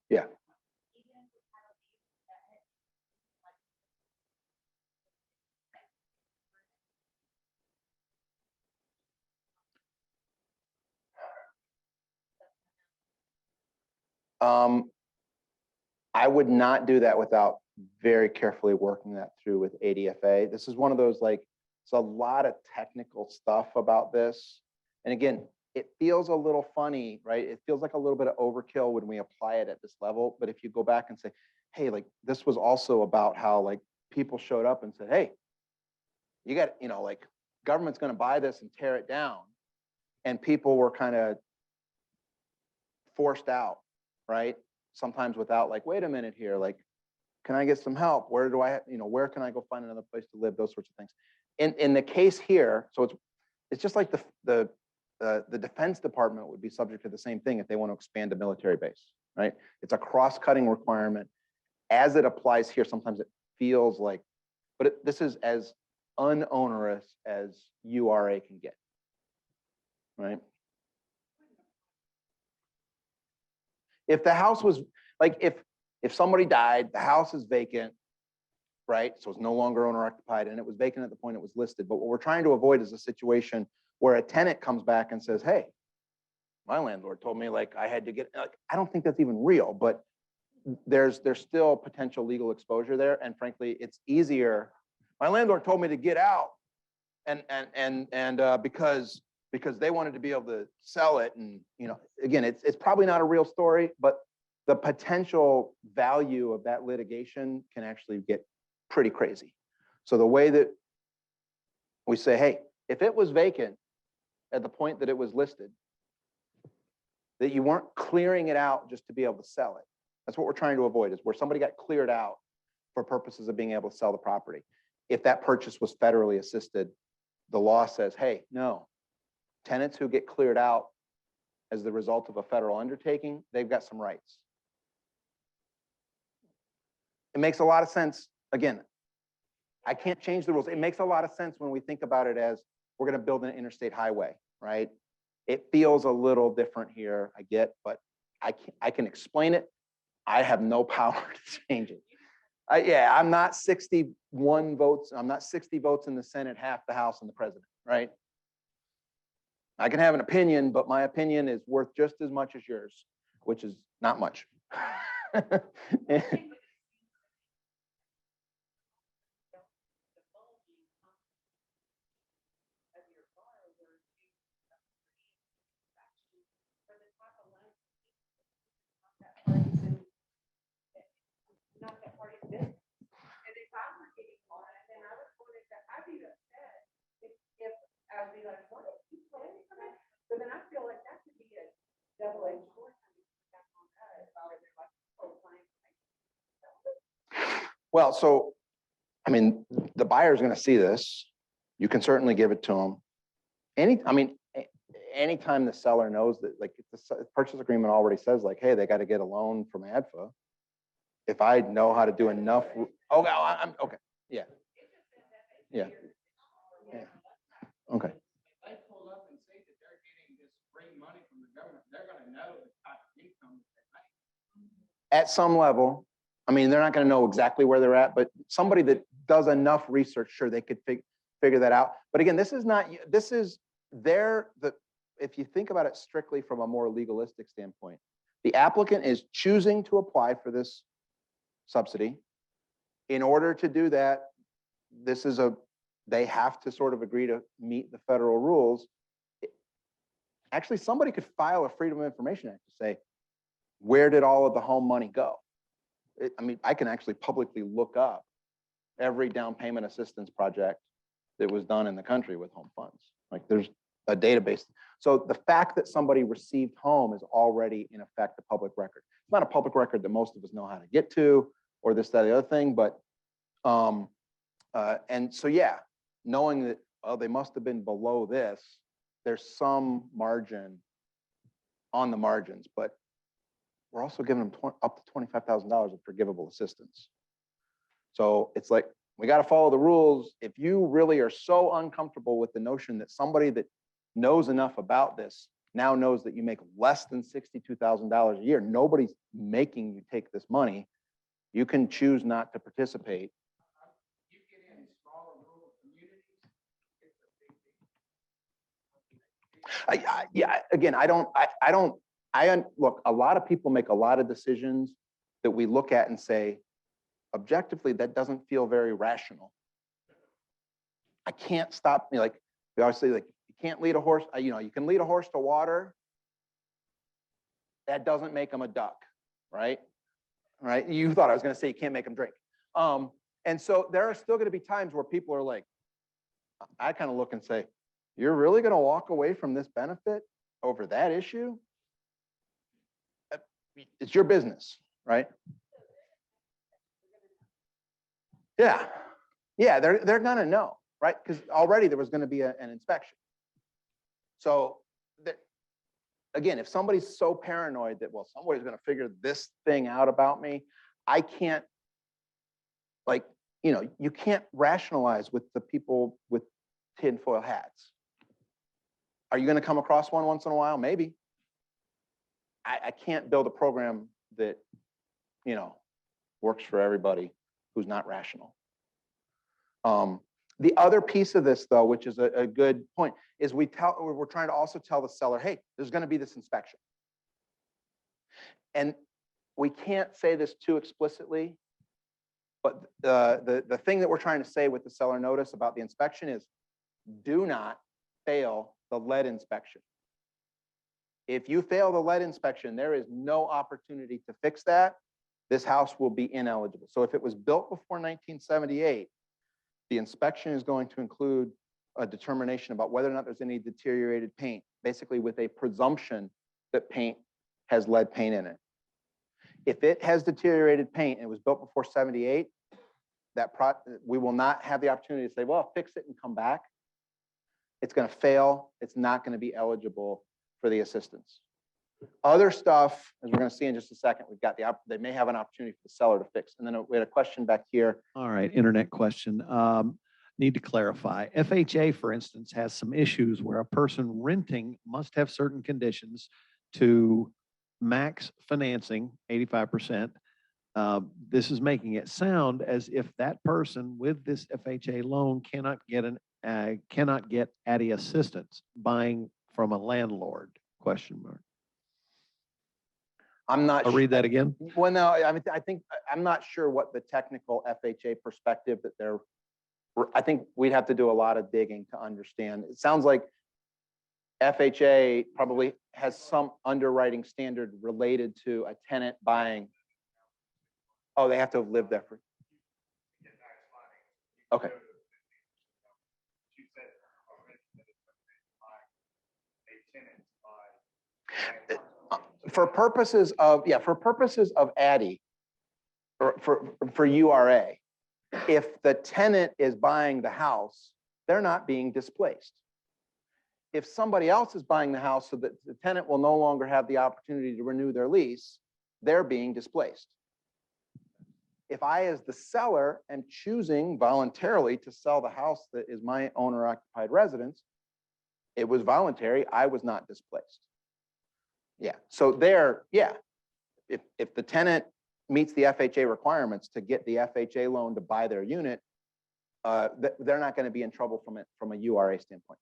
Yeah. I would not do that without very carefully working that through with ADFA. This is one of those like, it's a lot of technical stuff about this. And again, it feels a little funny, right? It feels like a little bit of overkill when we apply it at this level. But if you go back and say, hey, like this was also about how like people showed up and said, hey, you got, you know, like government's going to buy this and tear it down. And people were kind of forced out, right? Sometimes without like, wait a minute here, like, can I get some help? Where do I, you know, where can I go find another place to live? Those sorts of things. In the case here, so it's just like the Defense Department would be subject to the same thing if they want to expand a military base, right? It's a cross-cutting requirement. As it applies here, sometimes it feels like, but this is as unonerous as URA can get, right? If the house was like, if somebody died, the house is vacant, right? So it's no longer owner occupied and it was vacant at the point it was listed. But what we're trying to avoid is a situation where a tenant comes back and says, hey, my landlord told me like I had to get, like, I don't think that's even real, but there's still potential legal exposure there. And frankly, it's easier. My landlord told me to get out and because they wanted to be able to sell it. And, you know, again, it's probably not a real story, but the potential value of that litigation can actually get pretty crazy. So the way that we say, hey, if it was vacant at the point that it was listed, that you weren't clearing it out just to be able to sell it. That's what we're trying to avoid, is where somebody got cleared out for purposes of being able to sell the property. If that purchase was federally assisted, the law says, hey, no, tenants who get cleared out as the result of a federal undertaking, they've got some rights. It makes a lot of sense. Again, I can't change the rules. It makes a lot of sense when we think about it as we're going to build an interstate highway, right? It feels a little different here, I get, but I can explain it. I have no power to change it. Yeah, I'm not 61 votes. I'm not 60 votes in the Senate, half the House and the president, right? I can have an opinion, but my opinion is worth just as much as yours, which is not much. Not that part of business. And if I were getting one, then I would put it that I'd be upset if I'd be like, what are you planning for that? So then I feel like that could be a double-edged sword. Well, so, I mean, the buyer's going to see this. You can certainly give it to them. Anytime the seller knows that, like, if the purchase agreement already says, like, hey, they got to get a loan from ADFA. If I know how to do enough, I'm okay. Yeah. Yeah. Yeah. Okay. They pull up and say that they're getting this free money from the government, they're going to know the type of income that they make. At some level, I mean, they're not going to know exactly where they're at, but somebody that does enough research, sure, they could figure that out. But again, if you think about it strictly from a more legalistic standpoint, the applicant is choosing to apply for this subsidy. In order to do that, they have to sort of agree to meet the federal rules. Actually, somebody could file a Freedom of Information Act to say, where did all of the home money go? I can actually publicly look up every down payment assistance project that was done in the country with home funds. Like, there's a database. So the fact that somebody received home is already in effect a public record. It's not a public record that most of us know how to get to, or this, that, the other thing, but and so yeah, knowing that, well, they must have been below this, there's some margin on the margins, but we're also giving them up to $25,000 of forgivable assistance. So it's like, we got to follow the rules. If you really are so uncomfortable with the notion that somebody that knows enough about this now knows that you make less than $62,000 a year, nobody's making you take this money, you can choose not to participate. You get in smaller rural communities, it's a big deal. Yeah, again, look, a lot of people make a lot of decisions that we look at and say, objectively, that doesn't feel very rational. I can't stop, like, we always say, like, you can't lead a horse, you can lead a horse to water. That doesn't make them a duck, right? Right? You thought I was going to say you can't make them drink. And so there are still going to be times where people are like, I kind of look and say, you're really going to walk away from this benefit over that issue? It's your business, right? Yeah. Yeah, they're going to know, right? Because already there was going to be an inspection. So again, if somebody's so paranoid that, well, somebody's going to figure this thing out about me, I can't, like, you can't rationalize with the people with tinfoil hats. Are you going to come across one once in a while? Maybe. I can't build a program that, works for everybody who's not rational. The other piece of this, though, which is a good point, is we're trying to also tell the seller, hey, there's going to be this inspection. And we can't say this too explicitly, but the thing that we're trying to say with the seller notice about the inspection is, do not fail the lead inspection. If you fail the lead inspection, there is no opportunity to fix that. This house will be ineligible. So if it was built before 1978, the inspection is going to include a determination about whether or not there's any deteriorated paint, basically with a presumption that paint has lead paint in it. If it has deteriorated paint and it was built before 78, we will not have the opportunity to say, well, fix it and come back. It's going to fail. It's not going to be eligible for the assistance. Other stuff, as we're going to see in just a second, they may have an opportunity for the seller to fix. And then we had a question back here. All right, internet question. Need to clarify. FHA, for instance, has some issues where a person renting must have certain conditions to max financing, 85%. This is making it sound as if that person with this FHA loan cannot get ADDI assistance buying from a landlord, question mark. I'm not. I'll read that again. Well, no, I think I'm not sure what the technical FHA perspective that I think we'd have to do a lot of digging to understand. It sounds like FHA probably has some underwriting standard related to a tenant buying. Oh, they have to have lived there for. Okay. For purposes of ADDI, or for URA, if the tenant is buying the house, they're not being displaced. If somebody else is buying the house so that the tenant will no longer have the opportunity to renew their lease, they're being displaced. If I, as the seller, am choosing voluntarily to sell the house that is my owner-occupied residence, it was voluntary, I was not displaced. Yeah, so if the tenant meets the FHA requirements to get the FHA loan to buy their unit, they're not going to be in trouble from a URA standpoint.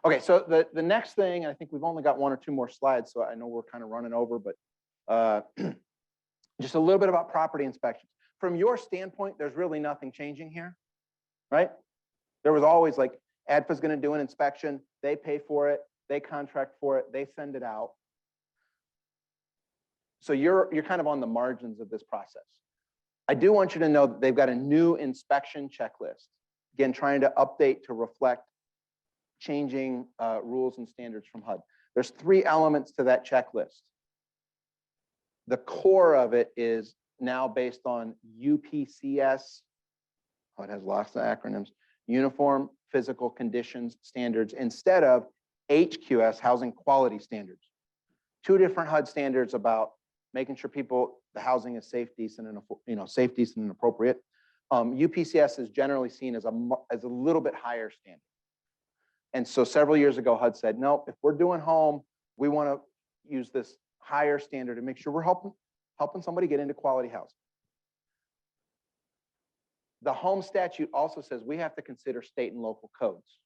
Okay, so the next thing, I think we've only got one or two more slides, so I know we're kind of running over, but just a little bit about property inspections. From your standpoint, there's really nothing changing here, right? There was always like, ADFA's going to do an inspection, they pay for it, they contract for it, they send it out. So you're kind of on the margins of this process. I do want you to know that they've got a new inspection checklist. Again, trying to update to reflect changing rules and standards from HUD. There's 3 elements to that checklist. The core of it is now based on UPCS. Oh, it has lots of acronyms. Uniform Physical Conditions Standards instead of HQS, Housing Quality Standards. 2 different HUD standards about making sure the housing is safe, decent, and safe, decent, and appropriate. UPCS is generally seen as a little bit higher standard. And so several years ago, HUD said, no, if we're doing home, we want to use this higher standard to make sure we're helping somebody get into quality housing. The home statute also says we have to consider state and local codes.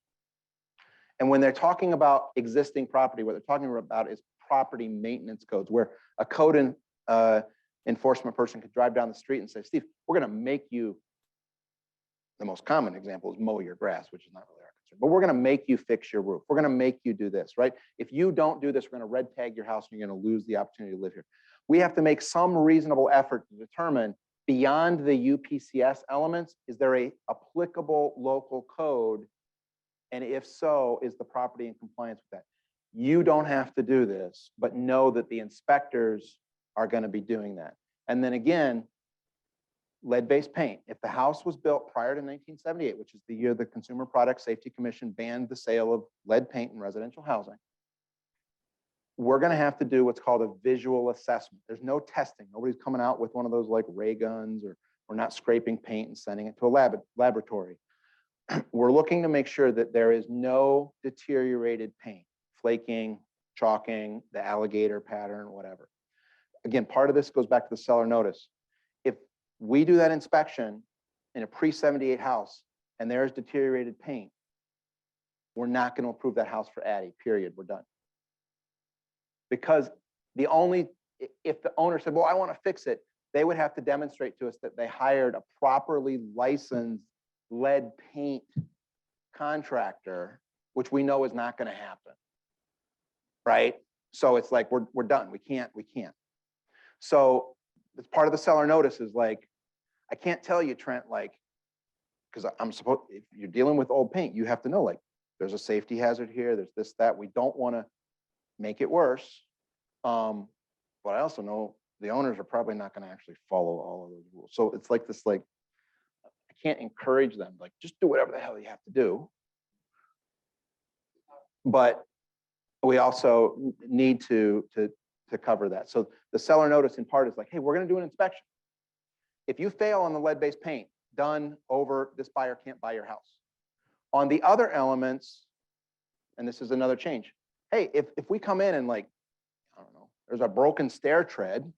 And when they're talking about existing property, what they're talking about is property maintenance codes, where a code enforcement person could drive down the street and say, Steve, we're going to make you, the most common example is mow your grass, which is not really our concern, but we're going to make you fix your roof. We're going to make you do this, right? If you don't do this, we're going to red tag your house and you're going to lose the opportunity to live here. We have to make some reasonable effort to determine beyond the UPCS elements, is there a applicable local code? And if so, is the property in compliance with that? You don't have to do this, but know that the inspectors are going to be doing that. And then again, lead-based paint. If the house was built prior to 1978, which is the year the Consumer Product Safety Commission banned the sale of lead paint in residential housing, we're going to have to do what's called a visual assessment. There's no testing. Nobody's coming out with one of those like ray guns, or we're not scraping paint and sending it to a laboratory. We're looking to make sure that there is no deteriorated paint, flaking, chalking, the alligator pattern, whatever. Again, part of this goes back to the seller notice. If we do that inspection in a pre-78 house and there's deteriorated paint, we're not going to approve that house for ADDI, period. We're done. Because if the owner said, well, I want to fix it, they would have to demonstrate to us that they hired a properly licensed lead paint contractor, which we know is not going to happen. Right? So it's like, we're done. We can't. So as part of the seller notice is like, I can't tell you, Trent, like, because if you're dealing with old paint, you have to know, like, there's a safety hazard here, there's this, that. We don't want to make it worse. But I also know the owners are probably not going to actually follow all of those rules. So it's like this, like, I can't encourage them, like, just do whatever the hell you have to do. But we also need to cover that. So the seller notice in part is like, hey, we're going to do an inspection. If you fail on the lead-based paint, done, over, this buyer can't buy your house. On the other elements, and this is another change. Hey, if we come in and, like, I don't know, there's a broken stair tread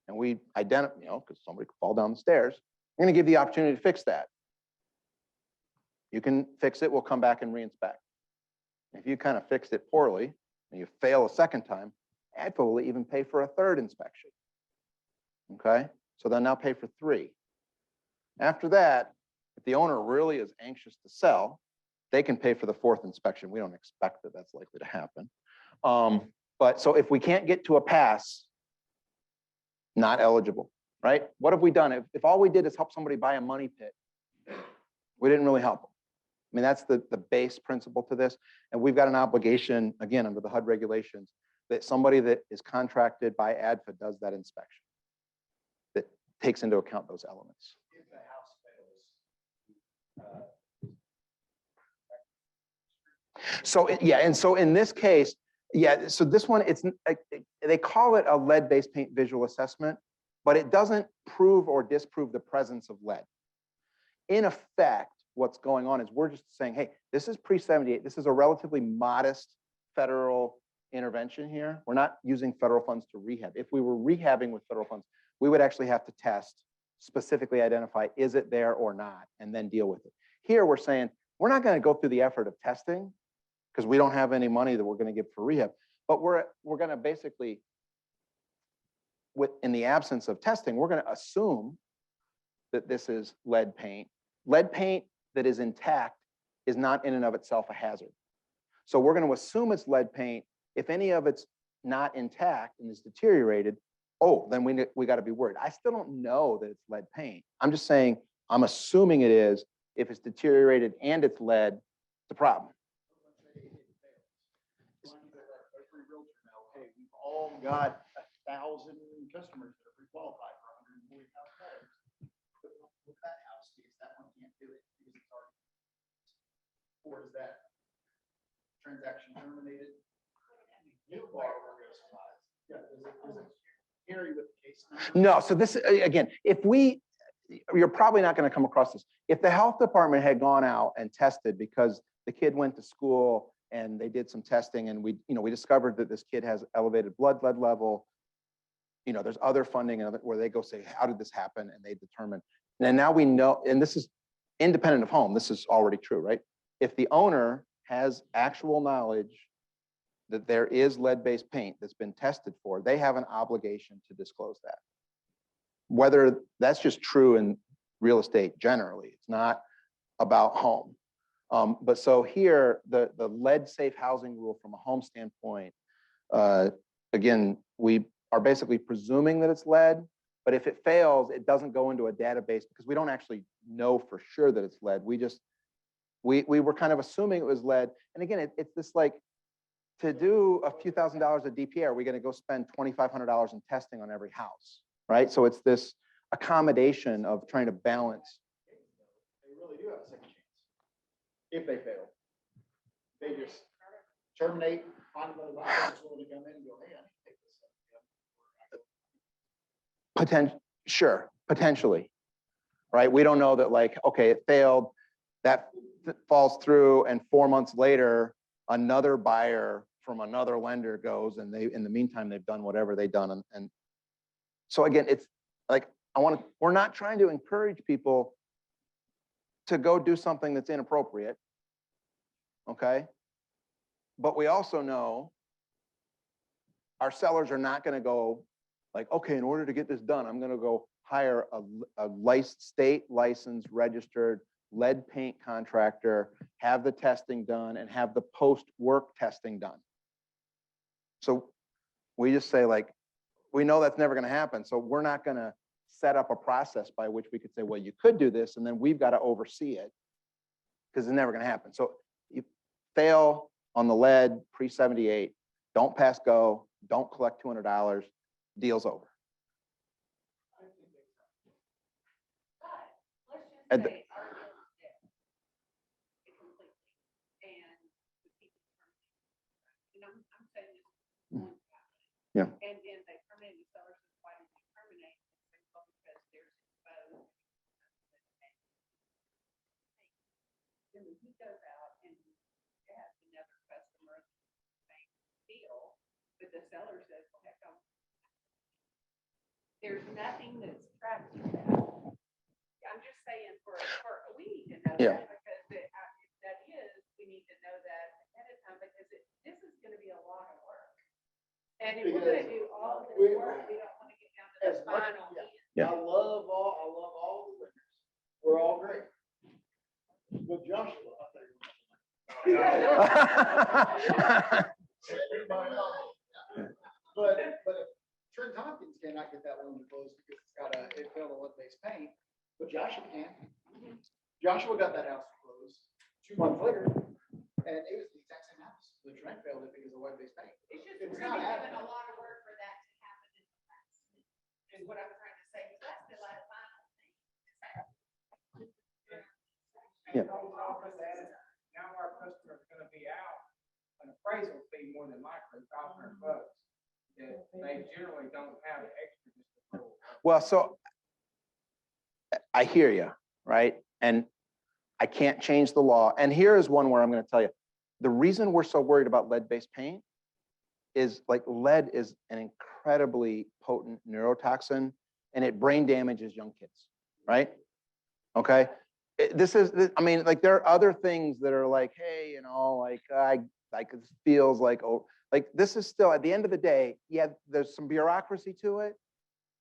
and we identify, because somebody could fall down the stairs, I'm going to give you the opportunity to fix that. You can fix it. We'll come back and re-inspect. If you kind of fixed it poorly and you fail a second time, ADDI will even pay for a third inspection. Okay, so they'll now pay for 3. After that, if the owner really is anxious to sell, they can pay for the 4th inspection. We don't expect that that's likely to happen. But so if we can't get to a pass, not eligible, right? What have we done? If all we did is help somebody buy a money pit, we didn't really help them. I mean, that's the base principle to this. And we've got an obligation, again, under the HUD regulations, that somebody that is contracted by ADFA does that inspection that takes into account those elements. If the house fails, So yeah, and so in this case, yeah, so this one, they call it a lead-based paint visual assessment, but it doesn't prove or disprove the presence of lead. In effect, what's going on is we're just saying, hey, this is pre-78. This is a relatively modest federal intervention here. We're not using federal funds to rehab. If we were rehabbing with federal funds, we would actually have to test, specifically identify, is it there or not, and then deal with it. Here, we're saying, we're not going to go through the effort of testing because we don't have any money that we're going to give for rehab, but we're going to basically, in the absence of testing, we're going to assume that this is lead paint. Lead paint that is intact is not in and of itself a hazard. So we're going to assume it's lead paint. If any of it's not intact and is deteriorated, oh, then we got to be worried. I still don't know that it's lead paint. I'm just saying, I'm assuming it is. If it's deteriorated and it's lead, it's a problem. every realtor now, hey, we've all got 1,000 customers that are pre-qualified for $140,000. With that house, because that one can't do it because it's already. Or is that transaction terminated? New borrower goes live. Yeah, does it carry with the case number? No, so this, again, you're probably not going to come across this. If the health department had gone out and tested because the kid went to school and they did some testing and we discovered that this kid has elevated lead level, there's other funding where they go say, how did this happen? And they determine. And now we know, and this is independent of home, this is already true, right? If the owner has actual knowledge that there is lead-based paint that's been tested for, they have an obligation to disclose that. Whether that's just true in real estate generally, it's not about home. But so here, the lead safe housing rule from a home standpoint, again, we are basically presuming that it's lead, but if it fails, it doesn't go into a database because we don't actually know for sure that it's lead. We were kind of assuming it was lead. And again, it's this like, to do a few $1,000s of DPA, are we going to go spend $2,500 in testing on every house, right? So it's this accommodation of trying to balance. They really do have a second chance. If they fail. They just terminate, find another buyer that's willing to come in and go, hey, I need to take this up. Sure, potentially, right? We don't know that like, okay, it failed, that falls through, and 4 months later, another buyer from another lender goes, and they, in the meantime, they've done whatever they've done. And so again, it's like, we're not trying to encourage people to go do something that's inappropriate, okay? But we also know our sellers are not going to go like, okay, in order to get this done, I'm going to go hire a state licensed, registered lead paint contractor, have the testing done, and have the post-work testing done. So we just say like, we know that's never going to happen. So we're not going to set up a process by which we could say, well, you could do this, and then we've got to oversee it because it's never going to happen. So you fail on the lead pre-78, don't pass go, don't collect $200, deal's over. But At let's just the- say our bill is dead. It completely, and the people terminate. And I'm saying this one family. Yeah. And then they terminate, the seller says, why did you terminate? They say, well, because there's exposed. Then when he goes out and has another customer, same deal, but the seller says, well, heck, there's nothing that's tracked to that. I'm just saying we need to know Yeah. that because if that is, we need to know that ahead of time because this is going to be a lot of work. And if we're going to do all of this work, we don't want to get down to the As much- final end. Yeah. I love all the winners. We're all great. With Joshua, I think. But if Trent Tompkins cannot get that loan to close because it failed on lead-based paint, but Joshua can. Joshua got that house to close 2 months later, and it was the exact same house. The Trent failed it because of lead-based paint. It's just It's really not doing happening. a lot of work for that to happen in the past. Is what I'm trying to say. Because that's still at a final thing. Yeah. Office added, now our customer's gonna be out an appraisal fee more than likely $500 that they generally don't have extra just to throw. Well, so I hear you, right? And I can't change the law. And here is one where I'm going to tell you, the reason we're so worried about lead-based paint is like lead is an incredibly potent neurotoxin and it brain damages young kids, right? Okay. I mean, like there are other things that are like, hey, you know, like it feels like, oh, like this is still at the end of the day, yeah, there's some bureaucracy to it,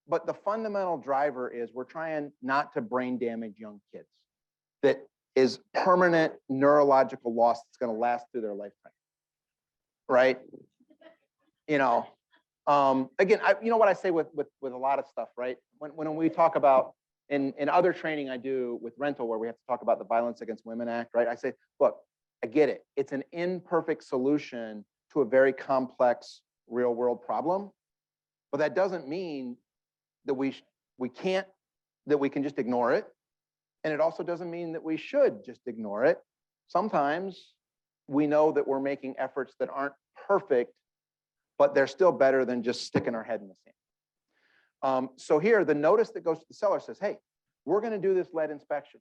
but the fundamental driver is we're trying not to brain damage young kids. That is permanent neurological loss that's going to last through their lifetime, right? You know, again, you know what I say with a lot of stuff, right? When we talk about in other training I do with rental where we have to talk about the Violence Against Women Act, right? I say, look, I get it. It's an imperfect solution to a very complex real world problem, but that doesn't mean that we can just ignore it. And it also doesn't mean that we should just ignore it. Sometimes we know that we're making efforts that aren't perfect, but they're still better than just sticking our head in the sand. So here, the notice that goes to the seller says, hey, we're going to do this lead inspection.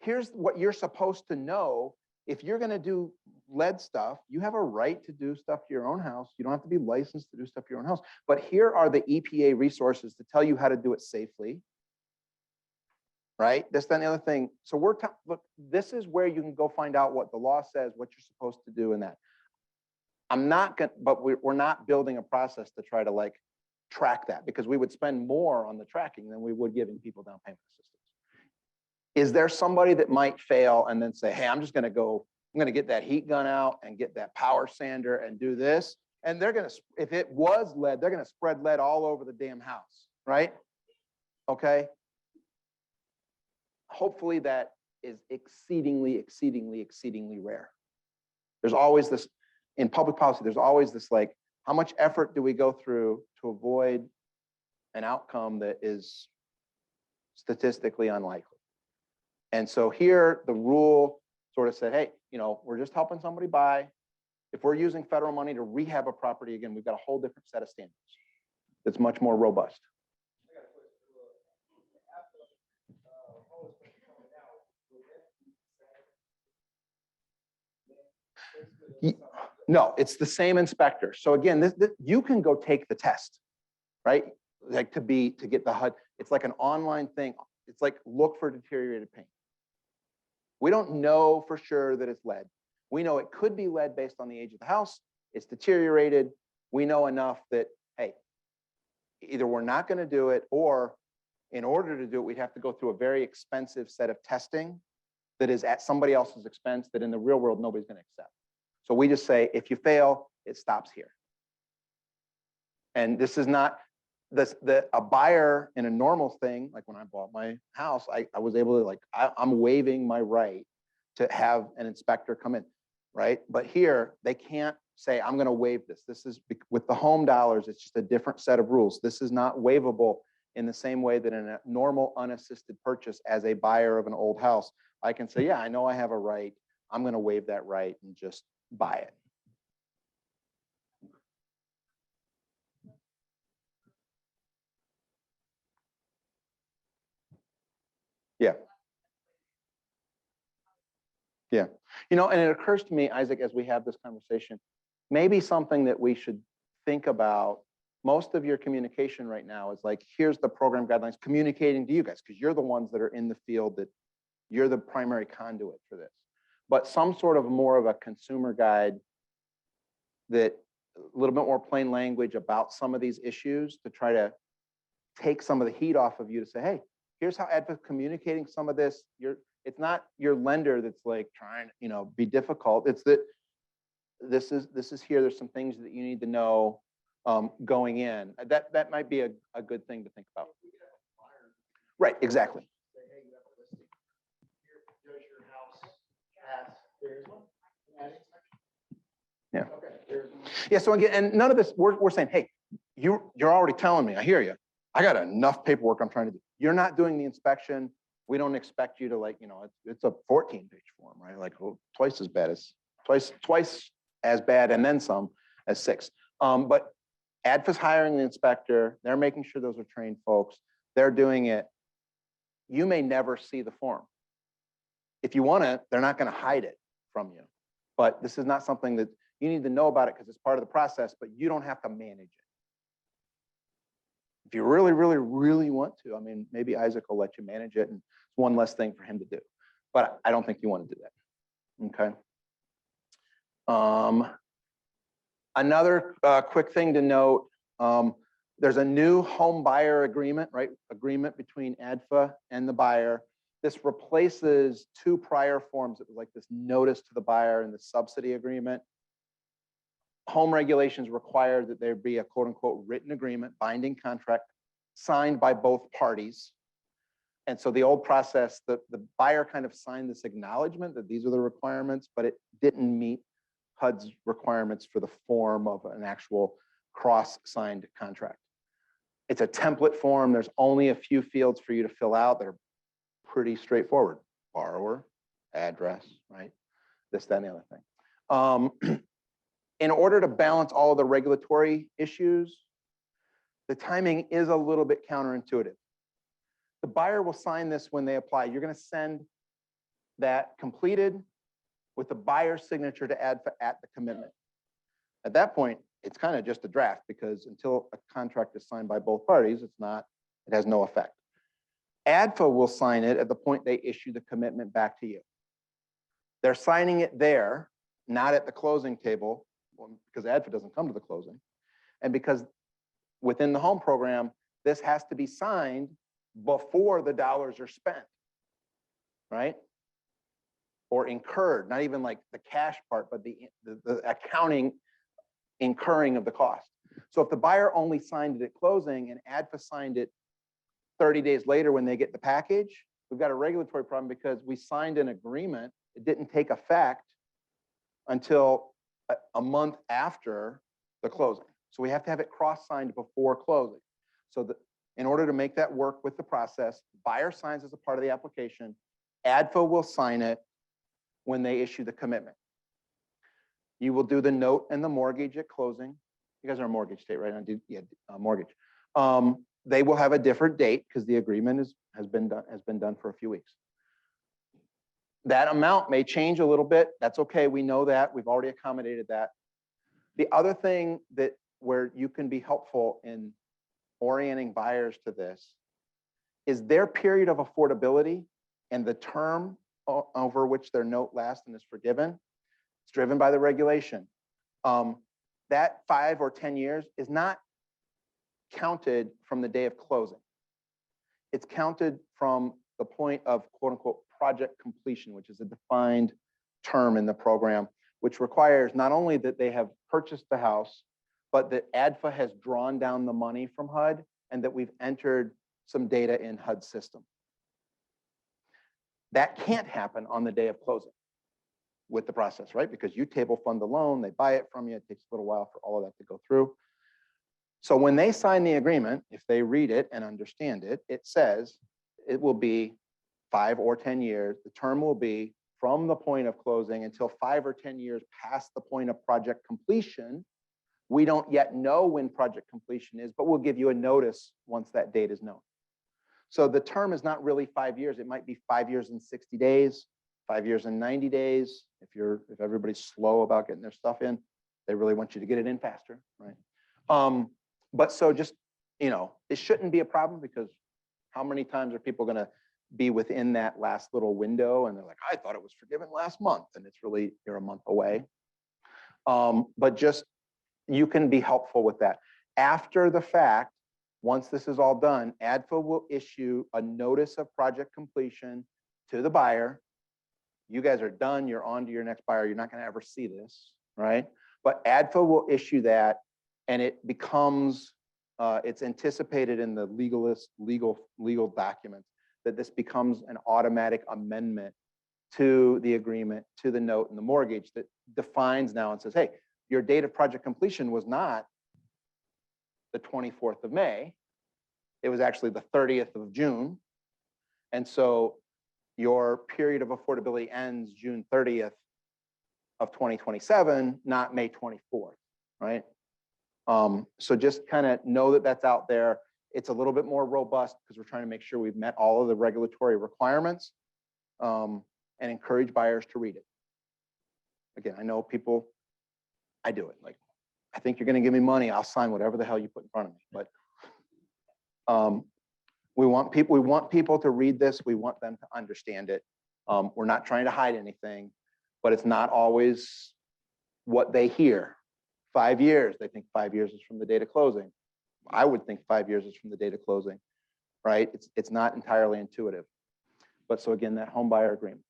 Here's what you're supposed to know. If you're going to do lead stuff, you have a right to do stuff to your own house. You don't have to be licensed to do stuff to your own house. But here are the EPA resources to tell you how to do it safely. Right? This, then the other thing. So look, this is where you can go find out what the law says, what you're supposed to do in that. I'm not going to, but we're not building a process to try to like track that because we would spend more on the tracking than we would giving people down payment assistance. Is there somebody that might fail and then say, hey, I'm gonna get that heat gun out and get that power sander and do this? And they're gonna, if it was lead, they're gonna spread lead all over the damn house, right? Okay. Hopefully that is exceedingly, exceedingly, exceedingly rare. There's always this, in public policy, there's always this like, how much effort do we go through to avoid an outcome that is statistically unlikely? And so here the rule sort of said, hey, we're just helping somebody buy. If we're using federal money to rehab a property, again, we've got a whole different set of standards that's much more robust. No, it's the same inspector. So again, this you can go take the test, right? Like to get the HUD. It's like an online thing. It's like look for deteriorated paint. We don't know for sure that it's lead. We know it could be lead based on the age of the house. It's deteriorated. We know enough that, hey, either we're not going to do it, or in order to do it, we'd have to go through a very expensive set of testing that is at somebody else's expense that in the real world, nobody's going to accept. So we just say, if you fail, it stops here. And this is not a buyer in a normal thing. Like when I bought my house, I was able to I'm waiving my right to have an inspector come in, right? But here they can't say, I'm going to waive this. This is with the home dollars. It's just a different set of rules. This is not waivable in the same way that in a normal unassisted purchase as a buyer of an old house, I can say, yeah, I know I have a right. I'm going to waive that right and just buy it. Yeah. Yeah. And it occurs to me, Isaac, as we have this conversation, maybe something that we should think about. Most of your communication right now is like, here's the program guidelines communicating to you guys, because you're the ones that are in the field, that you're the primary conduit for this. But some sort of more of a consumer guide that a little bit more plain language about some of these issues to try to take some of the heat off of you to say, hey, here's how ADDI's communicating some of this. It's not your lender that's like trying to, be difficult. It's that this is here. There's some things that you need to know going in. That might be a good thing to think about. Right, exactly. Say, hey, you have a listing. Here, does your house pass? There's one. Yeah. Okay, there's one. Yeah. So again, and none of this, we're saying, hey, you're already telling me, I hear you. I got enough paperwork I'm trying to do. You're not doing the inspection. We don't expect you to it's a 14-page form, right? Like twice as bad as twice as bad and then some as 6. But ADDI's hiring the inspector. They're making sure those are trained folks. They're doing it. You may never see the form. If you want it, they're not going to hide it from you. But this is not something that you need to know about it because it's part of the process, but you don't have to manage it. If you really, really, really want to, maybe Isaac will let you manage it, and it's one less thing for him to do. But I don't think you want to do that. Okay. Another quick thing to note, there's a new home buyer agreement, right? Agreement between ADDI and the buyer. This replaces 2 prior forms. It was like this notice to the buyer and the subsidy agreement. Home regulations require that there be a quote unquote written agreement, binding contract signed by both parties. And so the old process, the buyer kind of signed this acknowledgement that these are the requirements, but it didn't meet HUD's requirements for the form of an actual cross-signed contract. It's a template form. There's only a few fields for you to fill out. They're pretty straightforward. Borrower, address, right? This, that, and the other thing. In order to balance all of the regulatory issues, the timing is a little bit counterintuitive. The buyer will sign this when they apply. You're going to send that completed with the buyer's signature to ADDI at the commitment. At that point, it's kind of just a draft because until a contract is signed by both parties, it has no effect. ADDI will sign it at the point they issue the commitment back to you. They're signing it there, not at the closing table, because ADDI doesn't come to the closing. And because within the home program, this has to be signed before the dollars are spent. right? Or incurred, not even like the cash part, but the accounting incurring of the cost. So if the buyer only signed it at closing and ADFA signed it 30 days later when they get the package, we've got a regulatory problem because we signed an agreement. It didn't take effect until a month after the closing. So we have to have it cross-signed before closing. So that in order to make that work with the process, buyer signs as a part of the application, ADFA will sign it when they issue the commitment. You will do the note and the mortgage at closing. You guys are a mortgage state, right? Yeah, mortgage. They will have a different date because the agreement has been done for a few weeks. That amount may change a little bit. That's okay. We know that. We've already accommodated that. The other thing where you can be helpful in orienting buyers to this is their period of affordability and the term over which their note lasts and is forgiven. It's driven by the regulation. That 5 or 10 years is not counted from the day of closing. It's counted from the point of quote unquote project completion, which is a defined term in the program, which requires not only that they have purchased the house, but that ADFA has drawn down the money from HUD and that we've entered some data in HUD's system. That can't happen on the day of closing with the process, right? Because you table fund the loan, they buy it from you, it takes a little while for all of that to go through. So when they sign the agreement, if they read it and understand it, it says it will be 5 or 10 years. The term will be from the point of closing until 5 or 10 years past the point of project completion. We don't yet know when project completion is, but we'll give you a notice once that date is known. So the term is not really 5 years. It might be 5 years and 60 days, 5 years and 90 days. If everybody's slow about getting their stuff in, they really want you to get it in faster, right? But so just, it shouldn't be a problem because how many times are people going to be within that last little window and they're like, I thought it was forgiven last month, and it's really, you're a month away. But just, you can be helpful with that. After the fact, once this is all done, ADFA will issue a notice of project completion to the buyer. You guys are done, you're on to your next buyer. You're not going to ever see this, right? But ADFA will issue that, and it becomes, it's anticipated in the legal documents that this becomes an automatic amendment to the agreement, to the note and the mortgage that defines now and says, hey, your date of project completion was not the 24th of May. It was actually the 30th of June. And so your period of affordability ends June 30th of 2027, not May 24th, right? So just kind of know that that's out there. It's a little bit more robust because we're trying to make sure we've met all of the regulatory requirements and encourage buyers to read it. Again, I know people, I do it. Like, I think you're going to give me money, I'll sign whatever the hell you put in front of me. But we want people to read this. We want them to understand it. We're not trying to hide anything, but it's not always what they hear. 5 years, they think 5 years is from the date of closing. I would think 5 years is from the date of closing, right? It's not entirely intuitive. But so again, that home buyer agreement.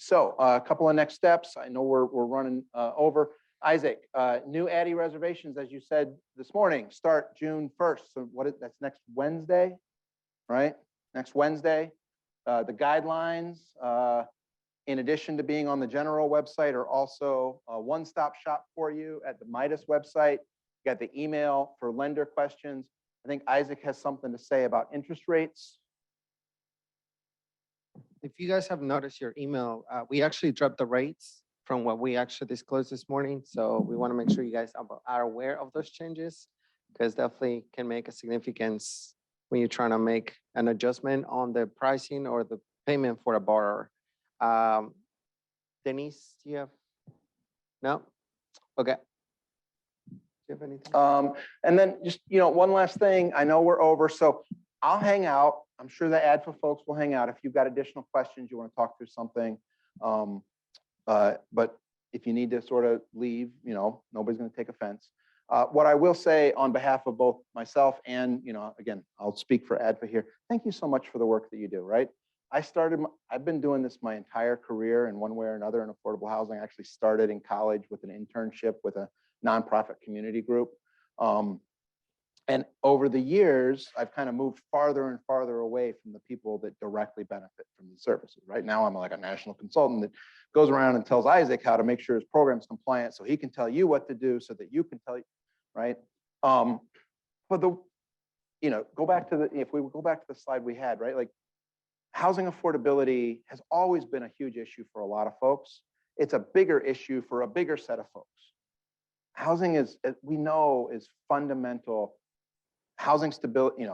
So a couple of next steps. I know we're running over. Isaac, new ADDI reservations, as you said this morning, start June 1st. So that's next Wednesday, right? Next Wednesday. The guidelines, in addition to being on the general website, are also a one-stop shop for you at the Midas website. You got the email for lender questions. I think Isaac has something to say about interest rates. If you guys have noticed your email, we actually dropped the rates from what we actually disclosed this morning. So we want to make sure you guys are aware of those changes, because definitely can make a significance when you're trying to make an adjustment on the pricing or the payment for a borrower. Denise, do you have? No? Okay. Do you have anything? And then just, one last thing. I know we're over, so I'll hang out. I'm sure the ADFA folks will hang out if you've got additional questions, you want to talk through something. But if you need to sort of leave, nobody's going to take offense. What I will say on behalf of both myself and, again, I'll speak for ADDI here. Thank you so much for the work that you do, right? I've been doing this my entire career in one way or another in affordable housing. I actually started in college with an internship with a nonprofit community group. And over the years, I've kind of moved farther and farther away from the people that directly benefit from these services. Right now, I'm like a national consultant that goes around and tells Isaac how to make sure his program's compliant so he can tell you what to do so that you can tell you, right? But go back to if we go back to the slide we had, right? Like housing affordability has always been a huge issue for a lot of folks. It's a bigger issue for a bigger set of folks. Housing is, we know, is fundamental. Housing stability,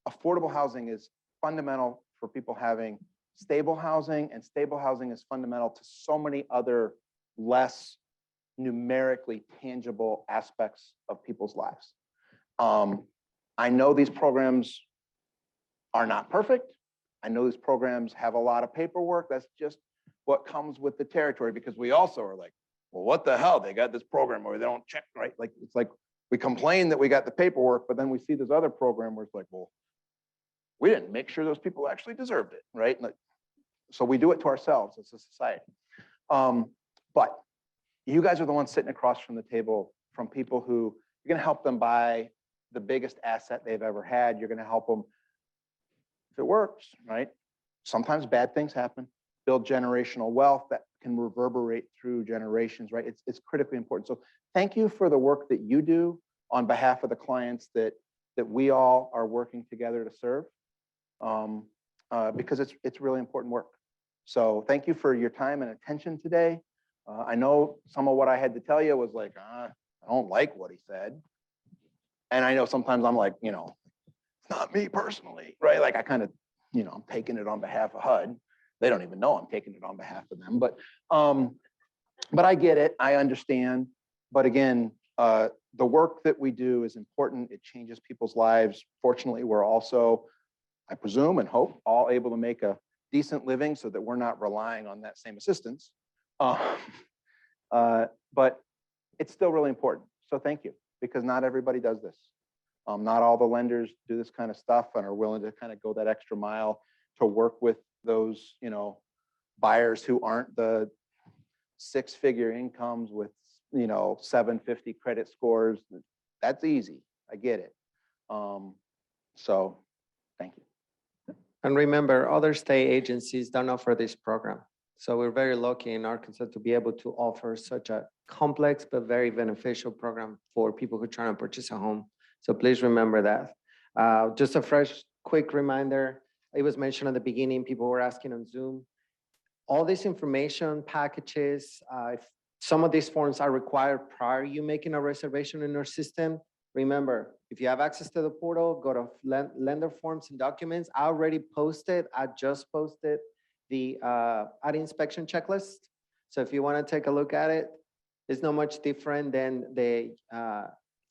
affordable housing is fundamental for people having stable housing, and stable housing is fundamental to so many other less numerically tangible aspects of people's lives. I know these programs are not perfect. I know these programs have a lot of paperwork. That's just what comes with the territory, because we also are like, well, what the hell? They got this program where they don't check, right? Like, it's like we complain that we got the paperwork, but then we see this other program where it's like, well, we didn't make sure those people actually deserved it, right? Like, so we do it to ourselves as a society. But you guys are the ones sitting across from the table from people who you're going to help them buy the biggest asset they've ever had. You're going to help them, if it works, right? Sometimes bad things happen. Build generational wealth that can reverberate through generations, right? It's critically important. So thank you for the work that you do on behalf of the clients that we all are working together to serve, because it's really important work. So thank you for your time and attention today. I know some of what I had to tell you was like, I don't like what he said. And I know sometimes I'm like, it's not me personally, right? Like I kind of, I'm taking it on behalf of HUD. They don't even know I'm taking it on behalf of them, but I get it. I understand. But again, the work that we do is important. It changes people's lives. Fortunately, we're also, I presume and hope, all able to make a decent living so that we're not relying on that same assistance. But it's still really important. So thank you, because not everybody does this. Not all the lenders do this kind of stuff and are willing to kind of go that extra mile to work with those, buyers who aren't the six-figure incomes with, 750 credit scores. That's easy. I get it. So thank you. And remember, other state agencies don't offer this program. So we're very lucky in Arkansas to be able to offer such a complex but very beneficial program for people who are trying to purchase a home. So please remember that. Just a fresh, quick reminder. It was mentioned at the beginning, people were asking on Zoom. All this information packages, if some of these forms are required prior to you making a reservation in our system. Remember, if you have access to the portal, go to lender forms and documents. I already posted, I just posted the ADDI inspection checklist. So if you want to take a look at it, it's not much different than the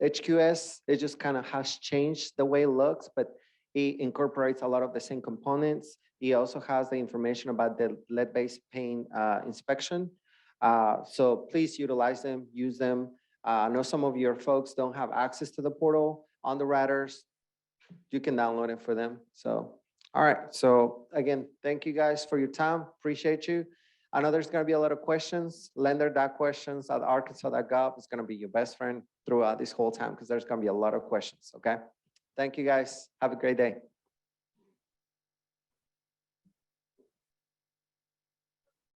HQS. It just kind of has changed the way it looks, but it incorporates a lot of the same components. It also has the information about the lead-based paint inspection. So please utilize them, use them. I know some of your folks don't have access to the portal. Underwriters, you can download it for them. So, all right. So again, thank you guys for your time. Appreciate you. I know there's going to be a lot of questions. Lender.questions@arkansas.gov is going to be your best friend throughout this whole time because there's going to be a lot of questions. Okay. Thank you guys. Have a great day.